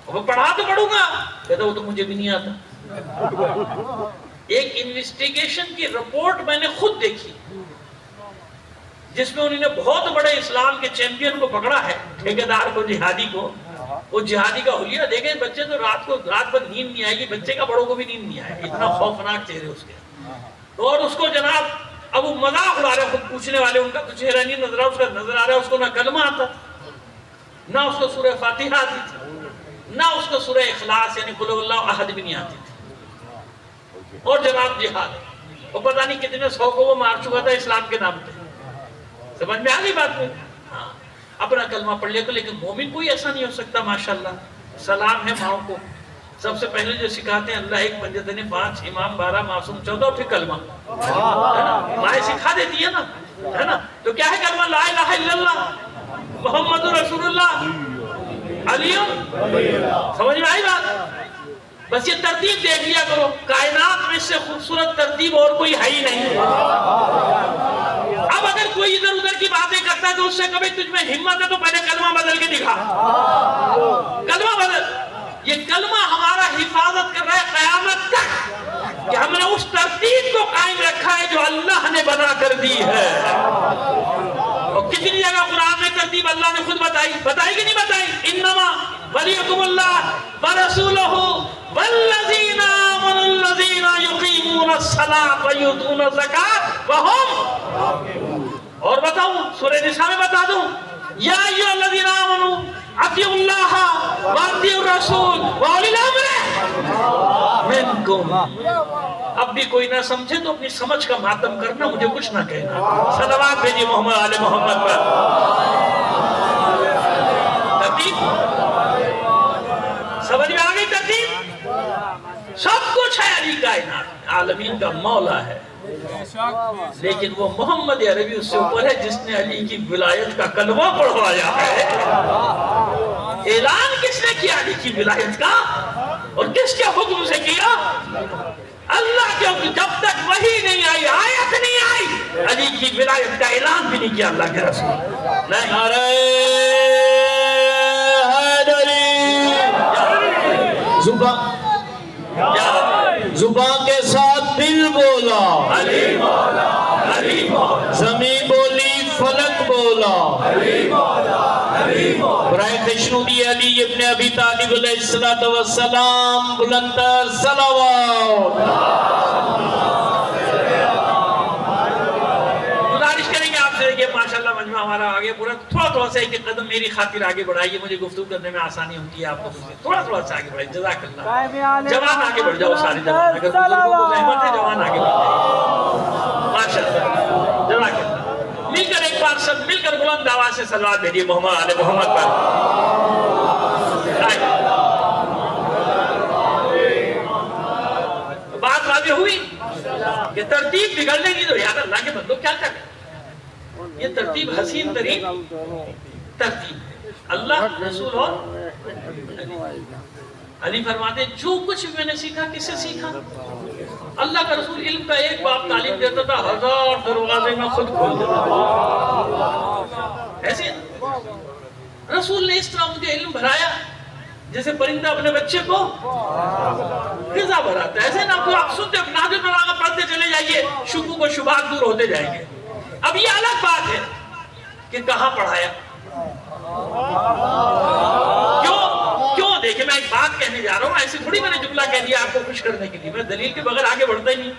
S1: اب پڑھا تو پڑھوں گا, کہتا وہ تو مجھے بھی نہیں آتا. ایک انویسٹیگیشن کی رپورٹ میں نے خود دیکھی جس میں انہوں نے بہت بڑے اسلام کے چیمپئن کو پکڑا ہے, ٹھیکیدار کو, جہادی کو. وہ جہادی کا حلیہ دیکھیں, بچے تو رات بھر نیند نہیں آئے گی, بچے کا بڑوں کو بھی نیند نہیں آئے, اتنا خوفناک چہرے اس کے. اور اس کو جناب اب وہ مذاق اڑا رہے, خود پوچھنے والے, ان کا تو چہرہ نہیں نظر آ, اس کا نظر آ رہا ہے اس کو نہ کلمہ آتا, نہ اس کو سورہ فاتحہ آتی تھی, نہ اس کو سورہ اخلاص یعنی قل اللہ احد بھی نہیں آتی تھی. اور جناب جہاد, وہ پتہ نہیں کتنے 100 کو وہ مار چکا تھا اسلام کے نام پہ. سمجھ میں آ گئی بات میں؟ ہاں, اپنا کلمہ پڑھ لیا. لیکن مومن کوئی ایسا نہیں ہو سکتا. ماشاءاللہ سلام ہے ماؤں کو. سب سے پہلے جو سکھاتے ہیں اللہ ایک پنجتنی 5 امام 12 معصوم 14, پھر کلمہ. مائیں سکھا دیتی ہے نا, تو کیا ہے کلمہ؟ لا الہ الا اللہ محمد رسول اللہ علی. سمجھ میں آئی بات؟ بس یہ ترتیب دیکھ لیا کرو, کائنات میں اس سے خوبصورت ترتیب اور کوئی ہے ہی نہیں. اب اگر کوئی ادھر ادھر کی باتیں کرتا ہے تو اس سے کبھی تجھ میں ہمت ہے تو پہلے کلمہ بدل کے دکھا. کلمہ بدل. یہ کلمہ ہمارا حفاظت کر رہا ہے قیامت تک, کہ ہم نے اس ترتیب کو قائم رکھا ہے جو اللہ نے بنا کر دی ہے. اور کتنی جگہ قرآن میں ترتیب اللہ نے خود بتائی کہ نہیں بتائی؟ انما ولیکم اللہ ورسولہ والذین آمنوا الذین یقیمون الصلاۃ ویؤتون الزکاۃ وہم. اور بتاؤں, سورہ نساء میں بتا دوں, یا ایھا الذین آمنوا اطیعوا اللہ واطیعوا الرسول واولی الامر منکم. اب بھی کوئی نہ سمجھے تو اپنی سمجھ کا ماتم کرنا, مجھے کچھ نہ کہنا. صلوات بھیجیے محمد آل محمد پر. ترتیب سمجھ میں آ گئی؟ ترتیب سب کچھ ہے علی کائنات, عالمین کا مولا ہے. لیکن وہ محمد عربی اس سے اوپر ہے جس نے علی کی ولایت کا کلمہ پڑھوایا ہے. اعلان کس نے کیا علی کی ولایت کا, اور کس کے حکم سے کیا؟ اللہ کے. جب تک وحی نہیں آئی, آیت نہیں آئی, علی کی ولایت کا اعلان بھی نہیں کیا اللہ کے رسول. نعرہ حیدری.
S2: زبان کے ساتھ دل بولا,
S1: علی مولا, علی مولا.
S2: زمین بولی, فلک بولا.
S1: علی مولا, علی مولا.
S2: برائے خشنودی علی ابن ابی طالب علیہ السلام بلندر صلوات.
S1: گزارش کریں گے آپ سے کہ ماشاءاللہ مجمع ہمارا آگے پورا تھوڑا سا ایک قدم میری خاطر آگے بڑھائیے, مجھے گفتگو کرنے میں آسانی ہوتی ہے. آپ کو تھوڑا سا آگے بڑھائیے. جزاک اللہ. جوان آگے بڑھ جاؤ, سارے جوان. اگر بزرگوں کو زحمت ہے جوان آگے بڑھ جائیں. ماشاءاللہ. جزاک اللہ. مل کر ایک بار سب مل کر بلند آواز سے صلوات بھیجیے محمد آل محمد پر. بات واضح ہوئی کہ ترتیب بگڑنے کی تو یاد اللہ کے بندوں کیا کریں. یہ ترتیب حسین ترین ترتیب ہے. اللہ رسول اور علی فرماتے ہیں جو کچھ میں نے سیکھا کس سے سیکھا؟ اللہ کا رسول علم کا ایک باب تعلیم دیتا تھا، 1000 دروازے میں خود کھول دیتا تھا. ایسے رسول نے اس طرح مجھے علم بھرایا جیسے پرندہ اپنے بچے کو غذا بھراتا ہے. ایسے نا کوئی آپ سنتے ناظر بلاغہ پڑھتے چلے جائیے، شکوک و شبہات دور ہوتے جائیں گے. اب یہ الگ بات ہے کہ کہاں پڑھایا، کیوں. دیکھیں میں ایک بات کہنے جا رہا ہوں، ایسے تھوڑی میں نے جملہ کہہ دیا آپ کو خوش کرنے کے لیے، میں دلیل کے بغیر آگے بڑھتا ہی نہیں.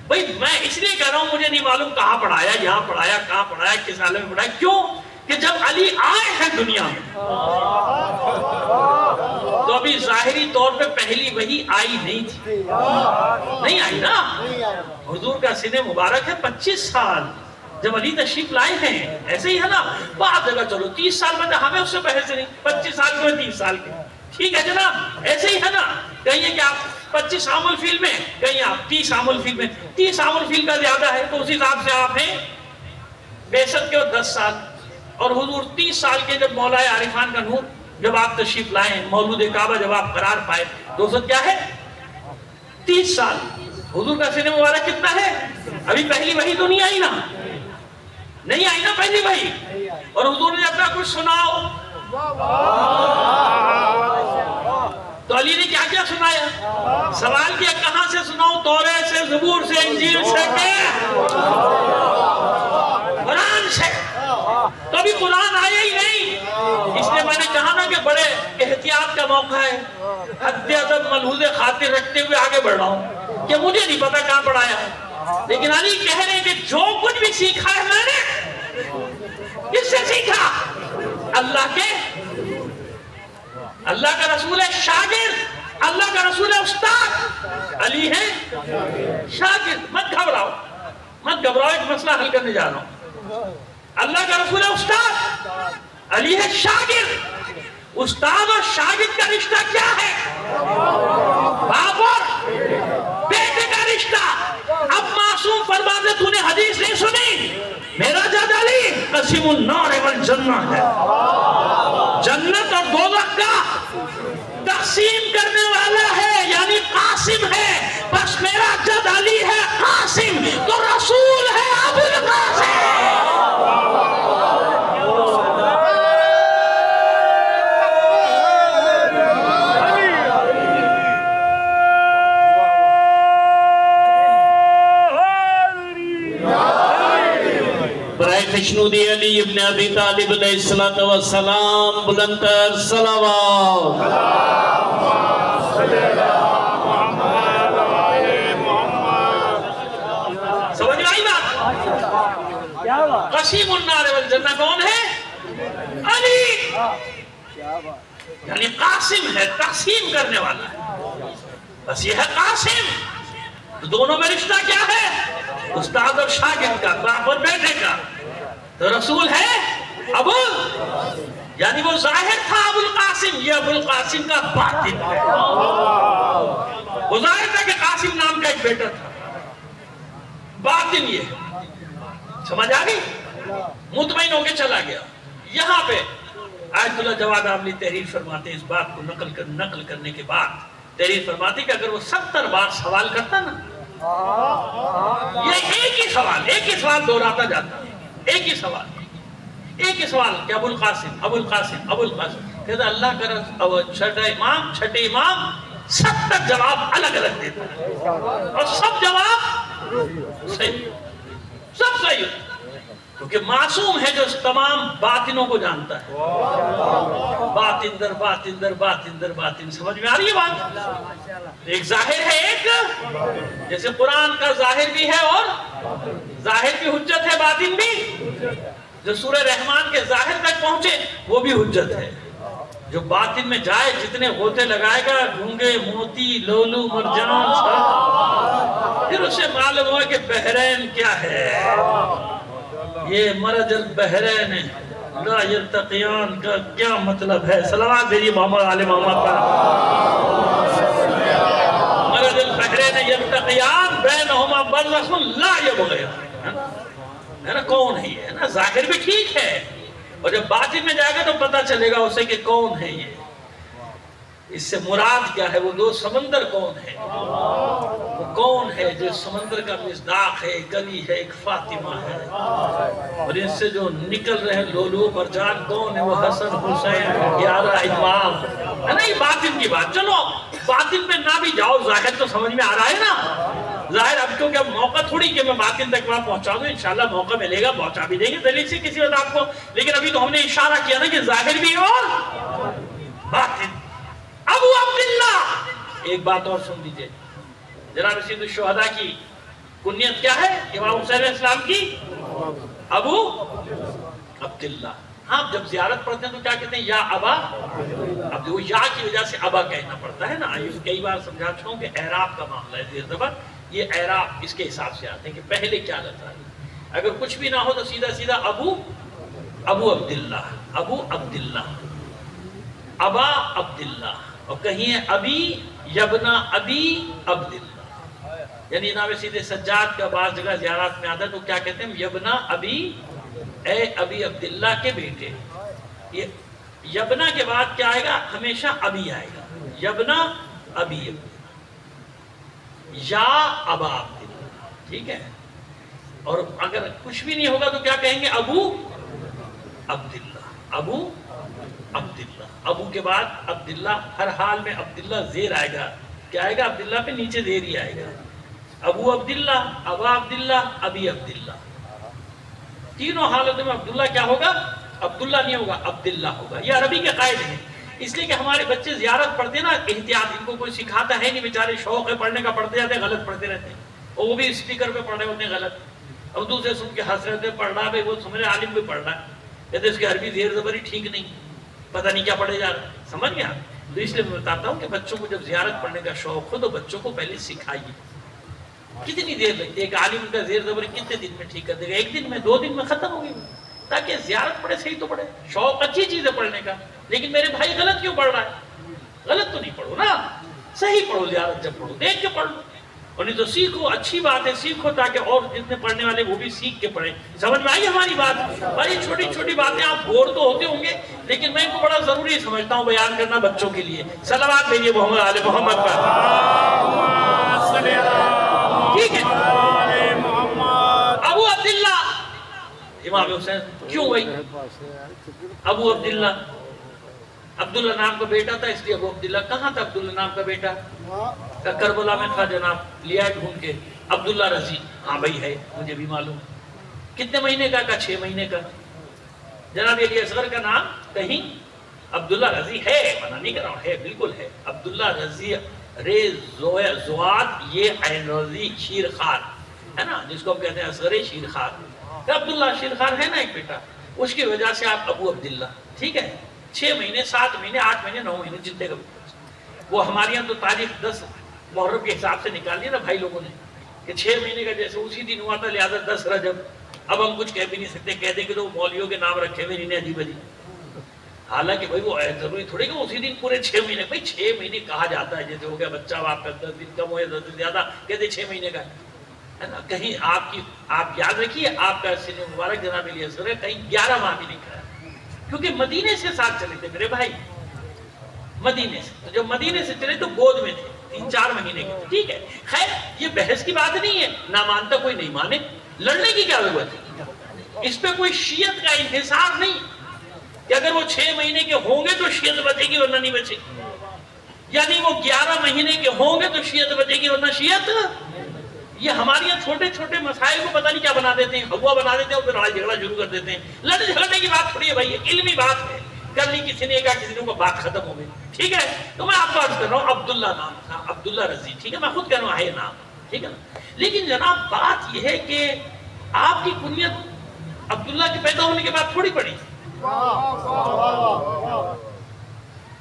S1: بھئی میں اس لیے کہہ رہا ہوں مجھے نہیں معلوم کہاں پڑھایا، یہاں پڑھایا، کہاں پڑھایا، کس عالم میں پڑھایا. کیوں کہ جب علی آئے ہیں دنیا میں تو ابھی ظاہری طور پہ پہلی وحی آئی نہیں تھی، نہیں آئی نا. حضور کا سینہ مبارک ہے 25 سال جب علی تشریف لائے ہیں، ایسے ہی ہے نا. بعض جگہ چلو 30 سال میں ہمیں اس سے بحث نہیں، 25 سال کے 30 سال کے ٹھیک ہے جناب، ایسے ہی ہے نا. کہیں کہ آپ 25 عام الفیل میں، کہیں آپ 30 عام الفیل میں. 30 عام الفیل کا زیادہ ہے تو اسی حساب سے آپ ہیں بیست کے 10 سال. اور حضور 30 سال کے جب مولا عارفان کا نور جب آپ تشریف لائے ہیں، مولود کعبہ جب آپ قرار پائے، دوست کیا ہے 30 سال. حضور کا سینہ مبارک کتنا ہے؟ ابھی پہلی وحی تو نہیں آئی نا، نہیں آئی نا پہلی وحی. اور حضور نے اپنا کچھ سناؤ تو علی نے کیا کیا سنایا؟ سوال کیا کہاں سے سناؤں؟ توریت سے، زبور سے، انجیل سے، قرآن سے. تو ابھی قرآن آیا ہی نہیں. اس لیے میں نے کہا نا کہ بڑے احتیاط کا موقع ہے، حد ادب ملحوظ خاطر رکھتے ہوئے آگے بڑھ رہا ہوں کہ مجھے نہیں پتا کہاں پڑھایا. لیکن علی کہہ رہے ہیں کہ جو کچھ بھی سیکھا ہے میں نے کس سے سیکھا؟ اللہ کے. اللہ کا رسول ہے شاگرد، اللہ کا رسول ہے استاد، علی ہے شاگرد. مت گھبراؤ، مت گھبراؤ، ایک مسئلہ حل کرنے جا رہا ہوں. اللہ کا رسول ہے استاد، علی ہے شاگرد. استاد اور شاگرد کا رشتہ کیا ہے؟ باپ اور بیٹے کا رشتہ. اب معصوم فرماتے تو نے حدیث نہیں سنی، میرا جد علی قسم النار والجنہ ہے، جنت اور دوزخ کا تقسیم کرنے والا ہے، یعنی قاسم ہے. بس میرا جد علی ہے قاسم، تو رسول ہے ابو القاسم.
S2: خشنودی علی ابن ابی طالب علیہ السلام بلندتر صلوات.
S1: سمجھ میں آئی بات؟ قسیم النار والجنہ کون ہے؟ علی، یعنی قاسم ہے، تقسیم کرنے والا ہے. بس یہ ہے قاسم. دونوں میں رشتہ کیا ہے؟ استاد اور شاگرد کا، باپ اور بیٹے کا. تو رسول ہے ابو، یعنی وہ ظاہر تھا ابو القاسم، یہ ابو القاسم کا باطن ہے. وہ ظاہر تھا کہ قاسم نام کا ایک بیٹا تھا، باطن یہ ہے. سمجھ آ گئی؟ مطمئن ہو کے چلا گیا. یہاں پہ آیت اللہ جواد عاملی تحریر فرماتے ہیں، اس بات کو نقل کرنے کے بعد تحریر فرماتے ہیں کہ اگر وہ 70 بار سوال کرتا نا، یہ ایک ہی سوال دہراتا جاتا، ایک ہی سوال کہ ابو القاسم کہتا اللہ کا چھٹے امام 70 جواب الگ الگ دیتا ہے اور سب جواب صحیح، سب صحیح، کیونکہ معصوم ہے جو تمام باطنوں کو جانتا ہے. باطن در باطن در باطن در باطن. سمجھ میں آ رہی ہے بات؟ ایک ظاہر ہے، ایک جیسے قرآن کا ظاہر بھی ہے اور ظاہر کی حجت ہے، باطن بھی. جو سورہ رحمان کے ظاہر تک پہنچے وہ بھی حجت ہے. جو باطن میں جائے جتنے غوطے لگائے گا، گھونگے، موتی، لولو، مرجان، پھر اسے معلوم ہوا کہ بحرین کیا ہے. یہ مرج البحرین لا یلتقیان کا کیا مطلب ہے؟ صلوات بھیجیے محمد آل محمد پر. مرج البحرین یلتقیان بینہما برزخ لا یبغیان. ہے نا، کون ہے یہ؟ ہے نا، ظاہر بھی ٹھیک ہے، اور جب باطن میں جائے گا تو پتہ چلے گا اسے کہ کون ہے یہ. اس سے مراد کیا ہے؟ وہ دو سمندر کون ہے؟ وہ کون ہے جو سمندر کا مصداق ہے؟ ایک علی ہے، ایک فاطمہ ہے، اور ان سے جو نکل رہے ہیں لولو مرجان کون ہے؟ وہ حسن حسین 11 امام ہے نا۔ یہ باطن کی بات، چلو باطن میں نہ بھی جاؤ، ظاہر تو سمجھ میں آ رہا ہے نا۔ ظاہر اب کیونکہ اب موقع تھوڑی کہ میں باطن تک وہاں پہنچا دوں، انشاءاللہ موقع ملے گا پہنچا بھی دیں گے دلیل سے کسی وقت آپ کو، لیکن ابھی تو ہم نے اشارہ کیا نا کہ ظاہر بھی اور باطن۔ ابو عبداللہ، ایک بات اور سن لیجئے، جناب سید الشہداء کی کنیت کیا ہے؟ امام حسین علیہ السلام کی ابو عبداللہ۔ ہاں جب زیارت پڑھتے ہیں تو کیا کہتے ہیں؟ یا ابا اب وہ یا کی وجہ سے ابا کہنا پڑتا ہے نا۔ یہ کئی بار سمجھا چکا ہوں کہ اعراب کا معاملہ ہے، زیر زبر یہ اعراب اس کے حساب سے آتے ہیں کہ پہلے کیا لگتا ہے۔ اگر کچھ بھی نہ ہو تو سیدھا سیدھا ابو عبداللہ، ابو عبداللہ، ابا عبداللہ، اور کہیں ہے ابی یبنا ابی عبداللہ، یعنی جناب سید سجاد کا بعض جگہ زیارات میں آتا ہے تو کیا کہتے ہیں؟ یبنا ابی، اے ابی عبداللہ کے بیٹے۔ یہ یبنا کے بعد کیا آئے گا؟ ہمیشہ ابی آئے گا، یبنا ابی عبداللہ، یا ابا عبداللہ، ٹھیک ہے۔ اور اگر کچھ بھی نہیں ہوگا تو کیا کہیں گے؟ ابو عبداللہ، ابو عبداللہ۔ ابو کے بعد عبداللہ، ہر حال میں عبداللہ زیر آئے گا، کیا آئے گا؟ عبداللہ پہ نیچے زیر ہی آئے گا۔ ابو عبداللہ، ابا عبداللہ، ابی عبداللہ، تینوں حالتوں میں عبداللہ کیا ہوگا؟ عبداللہ نہیں ہوگا، عبداللہ ہوگا۔ یہ عربی کے قائد ہیں، اس لیے کہ ہمارے بچے زیارت پڑھتے ہیں نا، احتیاط، ان کو کوئی سکھاتا ہے نہیں، بیچارے شوق ہے پڑھنے کا، پڑھتے جاتے ہیں، غلط پڑھتے رہتے ہیں، اور وہ بھی اسپیکر پہ پڑھ رہے ہوتے ہیں غلط، اور دوسرے سن کے ہنس رہے ہوتے ہیں، پڑھ رہا ہے وہ سمجھ رہے عالم بھی پڑھ رہا ہے، کہتے اس کی عربی زیر زبر ہی ٹھیک نہیں، پتہ نہیں کیا پڑھے جا رہا ہے، سمجھ گیا؟ تو اس لیے میں بتاتا ہوں کہ بچوں کو جب زیارت پڑھنے کا شوق ہو تو بچوں کو پہلے سکھائیے۔ کتنی دیر لگتی ہے؟ ایک عالم کا زیر زبر کتنے دن میں ٹھیک کر دے گا؟ 1 دن میں، 2 دن میں ختم ہو گئی، تاکہ زیارت پڑھے صحیح تو پڑھے۔ شوق اچھی چیز ہے پڑھنے کا، لیکن میرے بھائی غلط کیوں پڑھ رہا ہے؟ غلط تو نہیں پڑھو نا، صحیح پڑھو، زیارت جب پڑھو دیکھ کے پڑھ لو، اور نہیں تو سیکھو، اچھی بات ہے سیکھو، تاکہ اور جتنے پڑھنے والے وہ بھی سیکھ کے پڑھیں۔ سمجھ میں آئی ہماری بات؟ بھائی چھوٹی چھوٹی باتیں آپ بور تو ہوتے ہوں گے، لیکن میں ان کو بڑا ضروری سمجھتا ہوں بیان کرنا بچوں کے لیے۔ صلوات بھیجیے محمد آل محمد پر، ٹھیک ہے؟ ابو عبداللہ، امام حسین کیوں بھائی ابو عبداللہ؟ عبداللہ نام کا بیٹا تھا اس لیے ابو عبداللہ۔ کہاں تھا عبداللہ نام کا بیٹا؟ کربلا میں تھا جناب، لیا ہے ڈھونڈ کے، عبداللہ رضی۔ ہاں بھائی ہے، مجھے بھی معلوم۔ کتنے مہینے کا؟ 6 مہینے کا۔ جناب علی اصغر کا نام کہیں عبداللہ رضی ہے، منع نہیں کر رہا ہوں، ہے بالکل ہے، عبداللہ رضی رے زواد، یہ عین رضی شیر خان ہے نا، جس کو ہم کہتے ہیں اصغر شیر خان۔ عبداللہ شیر خان ہے نا ایک بیٹا، اس کی وجہ سے آپ ابو عبداللہ، ٹھیک ہے؟ 6 مہینے، 7 مہینے، 8 مہینے، 9 مہینے، جتنے کا وہ ہمارے یہاں تو تاریخ 10 محرم کے حساب سے نکال لیا نا بھائی لوگوں نے، کہ 6 مہینے کا جیسے اسی دن ہوا تھا، لہٰذا 10 رجب۔ اب ہم کچھ کہہ بھی نہیں سکتے، کہہ دیں کہ تو مولویوں کے نام رکھے ہوئے انہیں عجیب عجیب، حالانکہ بھائی وہ ضروری تھوڑی کہ اسی دن پورے 6 مہینے، بھائی 6 مہینے کہا جاتا ہے، جیسے ہو گیا بچہ آپ کا 10 دن کم ہو یا 10 دن زیادہ، کہتے 6 مہینے کا ہے نا۔ کہیں آپ یاد رکھیے، آپ کا سن مبارک جناب علی اصغر ہے، کہیں 11 ماہ بھی نہیں کھایا، کیونکہ مدینے سے ساتھ چلے تھے میرے بھائی، مدینے سے، تو جب مدینے سے چلے تو گود میں تھے، 3-4 مہینے کے، ٹھیک ہے؟ خیر یہ بحث کی بات نہیں ہے، نہ مانتا کوئی نہیں مانے، لڑنے کی کیا ضرورت ہے؟ اس پہ کوئی شیعت کا انحصار نہیں کہ اگر وہ 6 مہینے کے ہوں گے تو شیعت بچے گی ورنہ نہیں بچے گی، یعنی وہ 11 مہینے کے ہوں گے تو شیعت بچے گی ورنہ شیعت۔ یہ ہمارے یہاں چھوٹے چھوٹے مسائل کو پتہ نہیں کیا بنا دیتے ہیں، ہوا بنا دیتے ہیں اور پھر لڑائی جھگڑا شروع کر دیتے ہیں۔ لڑنے جھگڑنے کی بات تھوڑی ہے بھائی، یہ علمی بات ہے، کر لی کسی نے کہا کسی نے کو بات ختم ہو گئی، ٹھیک ہے؟ تو میں آپ کو عرض کر رہا ہوں عبداللہ نام تھا، عبداللہ رضی، ٹھیک ہے؟ میں خود کہہ رہا ہوں ہے نام، ٹھیک ہے نا؟ لیکن جناب بات یہ ہے کہ آپ کی کنیت عبداللہ کے پیدا ہونے کے بعد تھوڑی پڑی،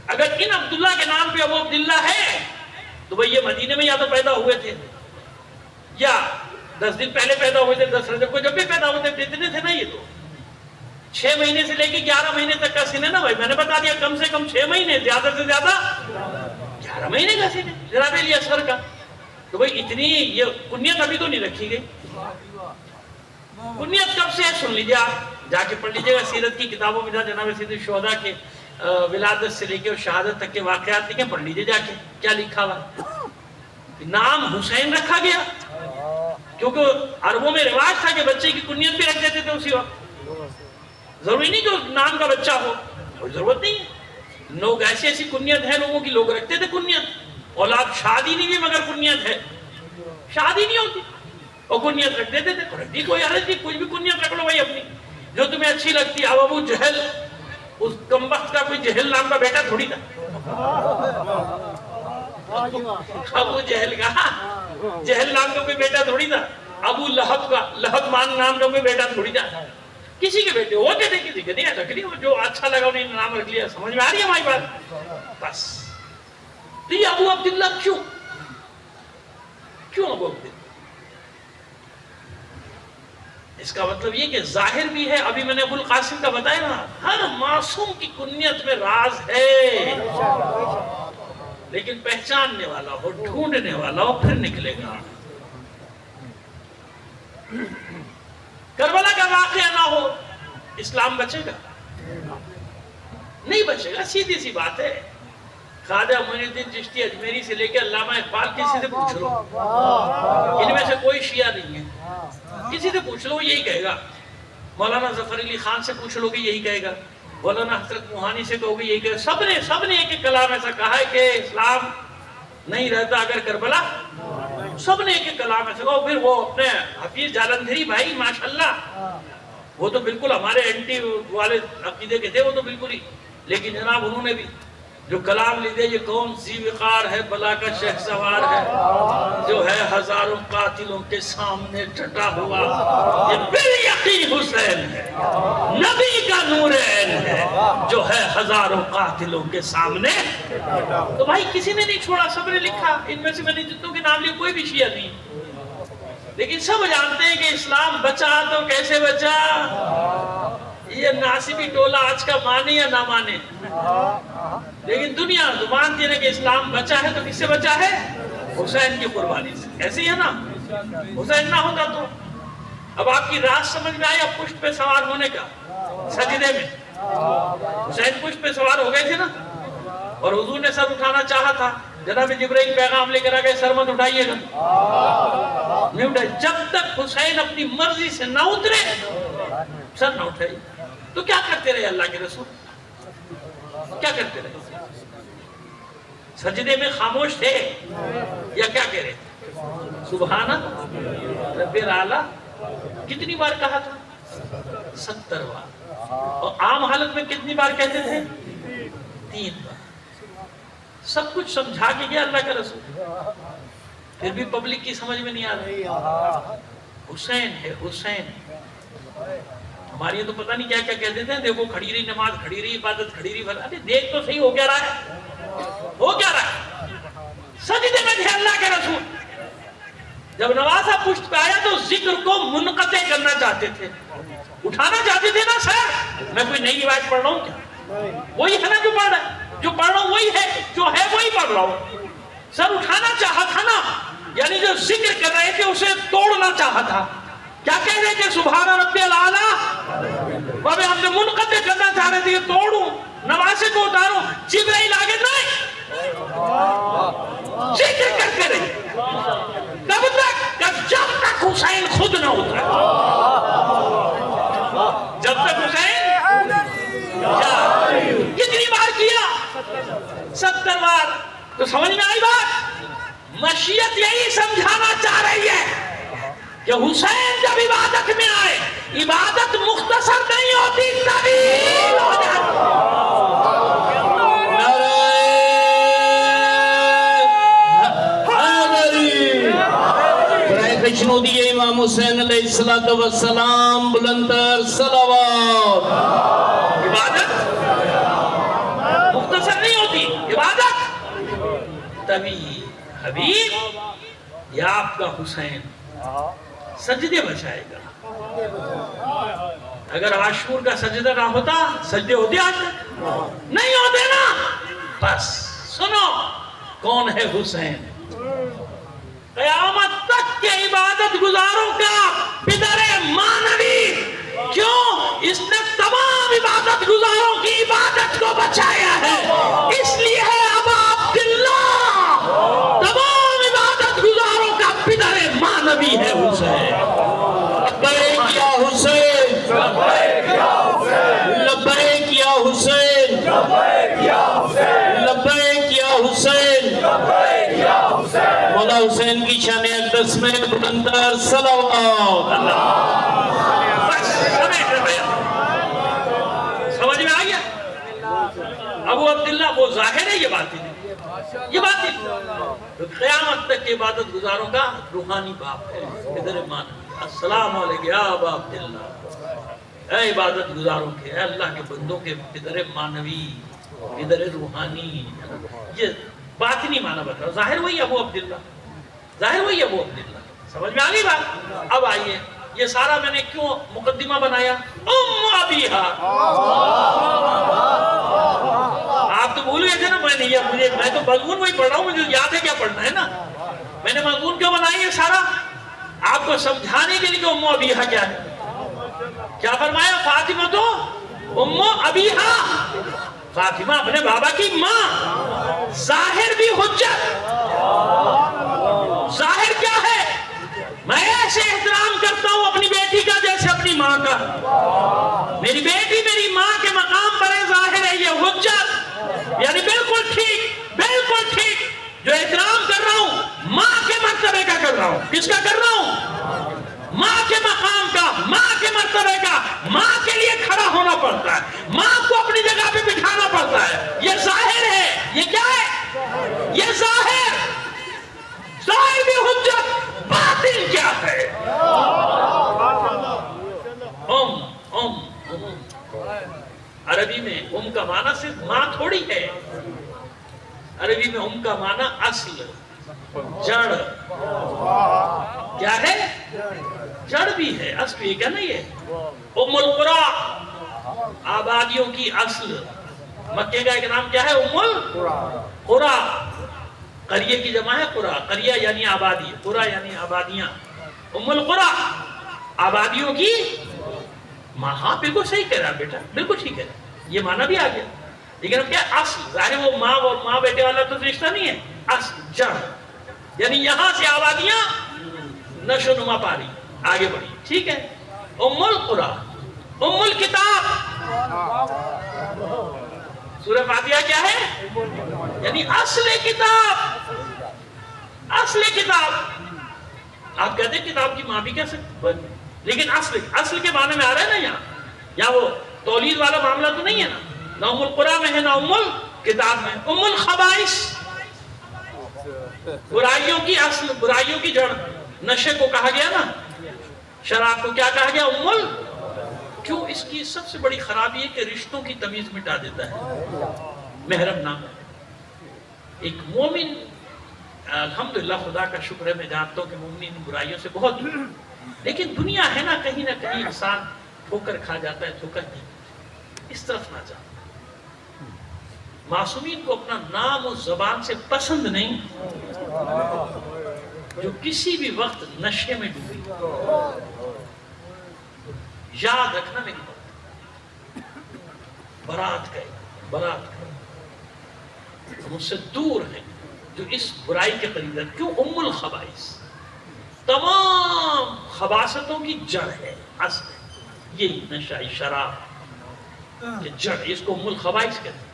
S1: اگر ان عبداللہ کے نام پہ ابو عبداللہ ہے تو بھئی یہ مدینے میں یا تو پیدا ہوئے تھے یا 10 دن پہلے پیدا ہوئے تھے، 10 رجب کو جب بھی پیدا ہوئے تھے، اتنے تھے نا یہ تو 6 مہینے سے لے کے 11 مہینے تک کا سن ہے نا بھائی، میں نے بتا دیا کم سے کم 6 مہینے، زیادہ سے زیادہ 11 مہینے کا سن ہے جناب علی اصغر کا۔ تو بھئی اتنی یہ کنیت ابھی تو نہیں رکھی گئی، کنیت کب سے ہے سن لیجئے، آپ جا کے پڑھ لیجئے گا سیرت کی کتابوں میں، جناب سید الشہداء کے ولادت سے لے کے شہادت تک کے واقعات لکھے، پڑھ لیجیے جا کے کیا لکھا ہوا ہے۔ نام حسین رکھا گیا کیونکہ عربوں میں رواج تھا کہ بچے کی کنیت بھی رکھ دیتے تھے اسی وقت، ضروری نہیں کہ اس نام کا بچہ ہو، کوئی ضرورت نہیں ہے۔ لوگ ایسی کنیت ہے لوگوں کی، لوگ رکھتے تھے کنیت، اولاد شادی نہیں ہوئی مگر کنیت ہے، شادی نہیں ہوتی اور کنیت رکھ دیتے تھے، رکھ دی کوئی حرج نہیں، کچھ بھی کنیت رکھ لو بھائی اپنی جو تمہیں اچھی لگتی ہے۔ اب ابو جہل، اس کمبخت کا کوئی جہل نام کا بیٹا تھوڑی تھا، ابو جہل کا جہل نام کا کوئی بیٹا تھوڑی تھا، ابو لہب کا لہب مان نام کا کوئی بیٹا تھوڑی تھا، کسی کے بیٹے ہوتے تھے، کسی کے نہیں رکھ لیا، جو اچھا لگا انہیں نام رکھ لیا۔ سمجھ میں آ رہی ہے ہماری بات؟ بس تو یہ ابو عبداللہ کیوں ابو عبداللہ؟ اس کا مطلب یہ کہ ظاہر بھی ہے، ابھی میں نے ابو القاسم کا بتایا نا، ہر معصوم کی کنیت میں راز ہے، لیکن پہچاننے والا ہو، ڈھونڈنے والا ہو، پھر نکلے گا۔ کربلا کا واقعہ نہ ہو، اسلام بچے گا؟ نہیں بچے گا، سیدھی سی بات ہے۔ خواجہ معین الدین چشتی اجمیری سے لے کے علامہ اقبال، کسی سے پوچھ لو، ان میں سے کوئی شیعہ نہیں ہے، کسی سے پوچھ لو یہی کہے گا۔ مولانا ظفر علی خان سے پوچھ لو گے یہی کہے گا، مولانا حضرت موہانی سے کہو گے یہی کہے گا۔ سب نے ایک کلام ایسا کہا ہے کہ اسلام نہیں رہتا اگر کربلا، سب نے ایک کلام ایسا کہا۔ پھر وہ اپنے حفیظ جالندھری بھائی ماشاءاللہ، وہ تو بالکل ہمارے اینٹی والے عقیدے کے تھے، وہ تو بالکل ہی، لیکن جناب انہوں نے بھی جو کلام لکھے، یہ کون سی وقار ہے بلا کا شہسوار ہے، جو ہے ہزاروں قاتلوں کے سامنے ڈٹا ہوا، یہ بالیقین حسین ہے، نبی کا نور عین ہے، جو ہے ہزاروں قاتلوں کے سامنے۔ تو بھائی کسی نے نہیں چھوڑا، سب نے لکھا۔ ان میں سے میں نے جتنوں کے نام لیے کوئی بھی شیعہ نہیں، لیکن سب جانتے ہیں کہ اسلام بچا تو کیسے بچا؟ یہ ناصبی ٹولہ آج کا مانے یا نہ مانے، لیکن دنیا تو مانتی ہے کہ اسلام بچا ہے، تو کس سے بچا ہے؟ حسین کی قربانی سے۔ ایسے ہی ہے نا، حسین نہ ہوتا تو اب آپ کی راز سمجھ میں آیا پشت پہ سوار ہونے کا؟ سجدے میں حسین پشت پہ سوار ہو گئے تھے نا، اور حضور نے سر اٹھانا چاہا تھا، جناب جبرائیل پیغام لے کر آ گئے، سر مت اٹھائیے گا، نہیں اٹھائے، جب تک حسین اپنی مرضی سے نہ اترے سر نہ اٹھائیے۔ تو کیا کرتے رہے اللہ کے رسول؟ کیا کرتے رہے؟ سجدے میں خاموش تھے یا کیا کہہ رہے تھے؟ سبحان رب الاعلیٰ کتنی بار کہا تھا؟ 70 بار۔ اور عام حالت میں کتنی بار کہتے تھے؟ 3 بار۔ سب کچھ سمجھا کے گیا اللہ کا رسول، پھر بھی پبلک کی سمجھ میں نہیں آ رہی۔ حسین ہے، حسین۔ ہماری یہ تو پتہ نہیں کیا کیا کہتے تھے، دیکھو کھڑی رہی نماز، کھڑی رہی عبادت، کھڑی رہی بھلا۔ ارے دیکھ تو صحیح ہو کیا رہا ہے، ہو کیا رہا ہے؟ سجدے میں تھے اللہ کے رسول، جب نوازہ پشت پہ آیا تو ذکر کو منقطع کرنا چاہتے تھے، اٹھانا چاہتے تھے نا سر۔ میں کوئی نئی روایت پڑھ رہا ہوں کیا؟ وہی ہے نا جو پڑھ رہا ہے، جو پڑھ رہا ہوں وہی ہے، جو ہے وہی پڑھ رہا ہوں۔ سر اٹھانا چاہا تھا نا، یعنی جو ذکر کر رہے تھے اسے توڑنا چاہا تھا۔ کیا کہہ رہے تھے؟ سبحان ربی الاعلیٰ۔ بابے ہم نے منقطع کرنا چاہ رہے تھے، یہ توڑوں، نوازے کو اتاروں، جبرائیل آگے نہیں، ذکر کرتے رہے۔ کب تک؟ جب تک حسین خود نہ اترا، جب تک حسین کتنی بار کیا؟ 70 بار۔ تو سمجھ میں آئی بات؟ مشیت یہی سمجھانا چاہ رہی ہے کہ حسین جب عبادت میں آئے، عبادت مختصر نہیں ہوتی، طویل ہو جاتی۔
S2: کشنو دیئے امام حسین علیہ السلام، بلندر صلوات۔
S1: عبادت مختصر نہیں ہوتی، عبادت طویل۔ حبیب یا آپ کا حسین سجدے بچائے گا۔ اگر عاشور کا سجدہ نہ ہوتا، سجدے ہوتے آج نہیں ہوتے نا۔ بس سنو کون ہے حسین؟ قیامت تک کے عبادت گزاروں کا پدر مانوی۔ کیوں؟ اس نے تمام عبادت گزاروں کی عبادت کو بچایا ہے، اس لیے ہے ابا عبداللہ، تمام عبادت گزاروں کا پدر معنوی ہے حسین۔
S2: لبیک یا حسین، لبیک یا حسین، لبیک یا حسین۔ مولا حسین کی شان اقدس میں بلندتر صلوات۔
S1: بس سمجھ میں آ گیا؟ ابو عبداللہ وہ ظاہر ہے، یہ باطن ہے، یہ باطن ہے۔ قیامت تک کے عبادت گزاروں کا روحانی باپ ہے، پدر معنوی۔ السلام علیکم یا ابا عبداللہ، اے عبادت گزاروں کے، اے اللہ کے بندوں کے پدر معنوی، پدر روحانی۔ یہ باطنی معنی بتا، ظاہر وہی ابو عبداللہ، ظاہر وہی ابو عبداللہ۔ سمجھ میں آ گئی بات؟ اب آئیے، یہ سارا میں نے کیوں مقدمہ بنایا؟ ام ابیہا، آپ تو بھول گئے تھے نا، میں تو مضمون وہی پڑھ رہا ہوں، مجھے یاد ہے کیا پڑھنا ہے نا۔ میں نے مضمون کیوں بنائی ہے سارا؟ آپ کو سمجھانے کے لیے کہ ام ابیہا کیا ہے۔ کیا فرمایا؟ فاطمہ تو ام ابیہا، فاطمہ اپنے بابا کی ماں۔ ظاہر بھی حجت، ظاہر کیا ہے؟ میں ایسے احترام کرتا ہوں اپنی بیٹی کا جیسے اپنی ماں کا۔ میری بیٹی میری ماں کے مقام پر ہے، ظاہر ہے یہ حجت، یعنی بالکل ٹھیک، بالکل ٹھیک۔ جو احترام کر رہا ہوں ماں کے مرتبے کا کر رہا ہوں۔ کس کا کر رہا ہوں؟ ماں کے مقام کا، ماں کے مرتبے کا۔ ماں کے لیے کھڑا ہونا پڑتا ہے، ماں کو اپنی جگہ پہ بٹھانا پڑتا ہے۔ یہ ظاہر ہے، یہ کیا ہے؟ یہ ظاہر، ظاہر بھی حجت، باطن کیا ہے؟ عربی میں ام کا معنی صرف ماں تھوڑی ہے، عربی میں ام کا معنی اصل، جڑ۔ کیا ہے؟ جڑ بھی ہے، اصل بھی ہے، کیا نہیں ہے؟ ام القری، آبادیوں کی اصل۔ مکے کا ایک نام کیا ہے؟ ام القری۔ قریہ کی جمع ہے قرى، قریہ یعنی آبادی، قرى یعنی آبادیاں۔ ام القری، آبادیوں کی ماں۔ ہاں بالکل صحیح کہہ رہا بیٹا، بالکل ٹھیک ہے، یہ معنی بھی آ گیا۔ لیکن اب کیا اصل؟ ظاہر وہ ماں اور ماں بیٹے والا تو رشتہ نہیں ہے، اصل جڑ، یعنی یہاں سے آبادیاں نشو نما پاری آگے بڑھی، ٹھیک ہے۔ ام القری، ام الکتاب، سورہ فاتحہ کیا ہے؟ یعنی اصل کتاب، اصل کتاب۔ آپ کہتے ہیں کتاب کی ماں بھی کہہ سکتے، لیکن اصل کے معنی میں آ رہا ہے نا یہاں، یا وہ تولید والا معاملہ تو نہیں ہے نا، نہ ام القری میں ہے نہ ام الکتاب میں۔ ام الخبائث، برائیوں کی اصل، برائیوں کی جڑ۔ نشے کو کہا گیا نا، شراب کو کیا کہا گیا؟ کیوں؟ اس کی سب سے بڑی خرابی ہے کہ رشتوں کی تمیز مٹا دیتا ہے۔ محرم نام ایک مومن، الحمدللہ خدا کا شکر ہے، میں جانتا ہوں کہ مومن برائیوں سے بہت دور، لیکن دنیا ہے نا، کہیں نہ کہیں انسان ٹھوکر کھا جاتا ہے، ٹھوکر نہیں، اس طرف نہ جاتا۔ معصومین کو اپنا نام و زبان سے پسند نہیں جو کسی بھی وقت نشے میں ڈوبی۔ یاد رکھنا میری بات، برات گئے، برات گئے، ہم اس سے دور ہیں جو اس برائی کے قریب ہے۔ کیوں؟ ام الخبائث، تمام خباثتوں کی جڑ ہے، اصل ہے یہی نشہ، شراب، یہ جڑ، اس کو ام الخبائث کہتے ہیں۔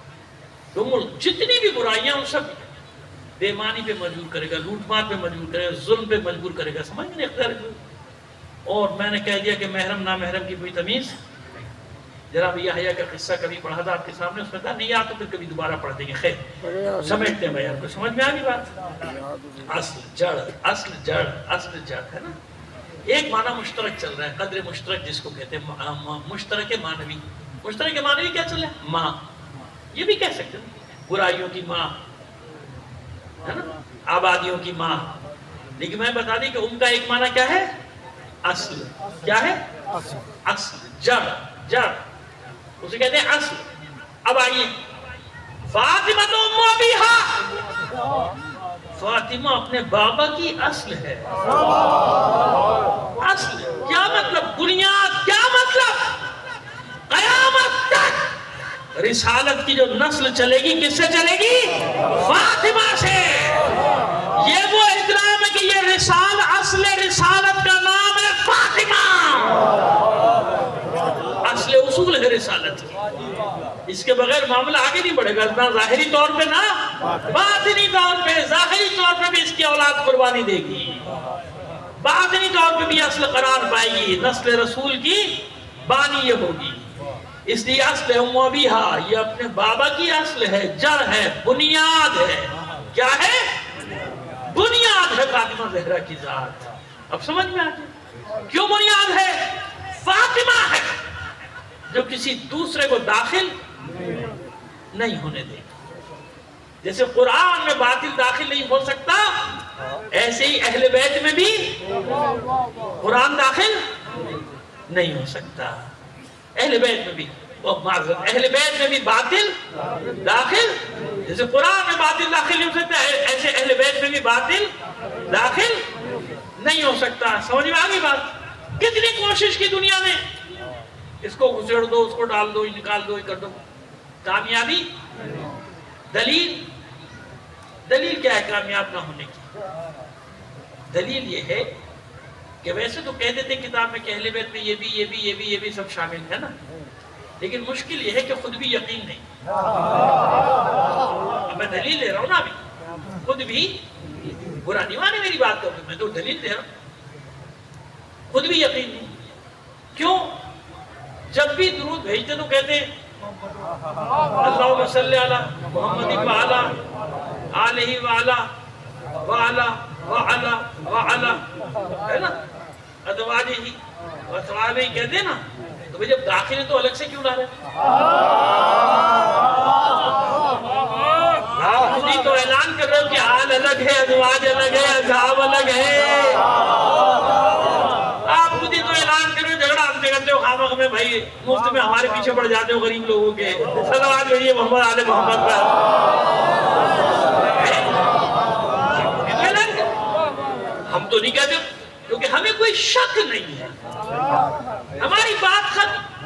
S1: جتنی بھی برائیاں ان سب بے ایمانی پہ مجبور کرے گا، لوٹ مار پہ مجبور کرے گا، ظلم پہ مجبور کرے گا، سمجھ نہیں اختیار۔ اور میں نے کہہ دیا کہ محرم نامحرم کی کوئی تمیز۔ جناب یحییٰ کا قصہ کبھی پڑھا تھا آپ کے سامنے، اس میں کہا نہیں آتا پھر کبھی دوبارہ پڑھ دیں گے، خیر سمجھتے ہیں بھائی، آپ کو سمجھ میں آ گئی بات؟ اصل جڑ، اصل جڑ، اصل جڑ ہے نا۔ ایک معنی مشترک چل رہا ہے، قدر مشترک جس کو کہتے ہیں، مشترک معنوی۔ مشترک معنوی کیا چل رہا ہے؟ ماں، یہ بھی کہہ سکتے ہیں، برائیوں کی ماں ہے نا، آبادیوں کی ماں۔ لیکن میں بتا دیں کہ ان کا ایک معنی کیا ہے؟ اصل۔ کیا ہے؟ اصل، جڑ، جڑ، اسے کہتے ہیں اصل۔ اب آئیے، فاطمہ تو ام ابیہا، فاطمہ اپنے بابا کی اصل ہے۔ اصل کیا مطلب؟ بنیاد، کیا مطلب؟ قیامت تک رسالت کی جو نسل چلے گی کس سے چلے گی؟ فاطمہ سے۔ یہ وہ احترام ہے کہ یہ اصل رسالت کا نام ہے فاطمہ، اصل اصول ہے رسالت کی۔ اس کے بغیر معاملہ آگے نہیں بڑھے گا، نہ ظاہری طور پہ نہ باطنی طور پہ۔ ظاہری طور پہ بھی اس کی اولاد قربانی دے گی، باطنی طور پہ بھی اصل قرار پائے گی، نسل رسول کی بانی یہ ہوگی۔ اس لیے اصل ام ابیہا، یہ اپنے بابا کی اصل ہے، جڑ ہے، بنیاد ہے۔ کیا ہے؟ بنیاد ہے فاطمہ زہرا کی ذات۔ اب سمجھ میں آگیا کیوں بنیاد ہے؟ فاطمہ ہے جو کسی دوسرے کو داخل نہیں ہونے دے۔ جیسے قرآن میں باطل داخل نہیں ہو سکتا، ایسے ہی اہل بیت میں بھی قرآن داخل نہیں ہو سکتا۔ اہل بیت میں بھی اہل بیت میں بھی باطل داخل، جیسے قرآن میں باطل داخل نہیں ہو سکتا، ایسے اہل بیت میں بھی باطل داخل نہیں ہو سکتا۔ سمجھ میں آگئی بات؟ کتنی کوشش کی دنیا نے، اس کو گھسڑ دو، اس کو ڈال دو، نکال دو، کر دو، کامیابی؟ دلیل کیا ہے کامیاب نہ ہونے کی؟ دلیل یہ ہے کہ ویسے تو کہہ دیتے کتاب میں کہ اہل بیت میں یہ بھی سب شامل ہے نا، لیکن مشکل یہ ہے کہ خود بھی یقین نہیں۔ اب میں دلیل دے رہا ہوں نا، ابھی خود بھی برا نہیں مانے میری بات کو، میں تو دلیل دے رہا ہوں، خود بھی یقین نہیں۔ کیوں؟ جب بھی درود بھیجتے تو کہتے ہیں اللہم صلی علی محمد وعلا آلہ وعلا ہے نا، ازواجہ وصحابہ کہتے ہیں نا، تو بھئی جب داخل ہے تو الگ سے کیوں لا رہے ہیں؟ آپ خود ہی تو اعلان کر رہے ہو کہ حال الگ ہے، ازواج الگ ہے، اصحاب الگ ہے۔ آپ خود ہی تو اعلان کر رہے ہو، جھگڑا ہم سے کرتے ہو خامخ میں، بھائی مفت میں ہمارے پیچھے پڑ جاتے ہو غریب لوگوں کے، صلوات بھیجئے محمد آل محمد پر۔ ہم تو نہیں کہتے کیونکہ ہمیں کوئی شک نہیں ہے، ہماری بات ختم،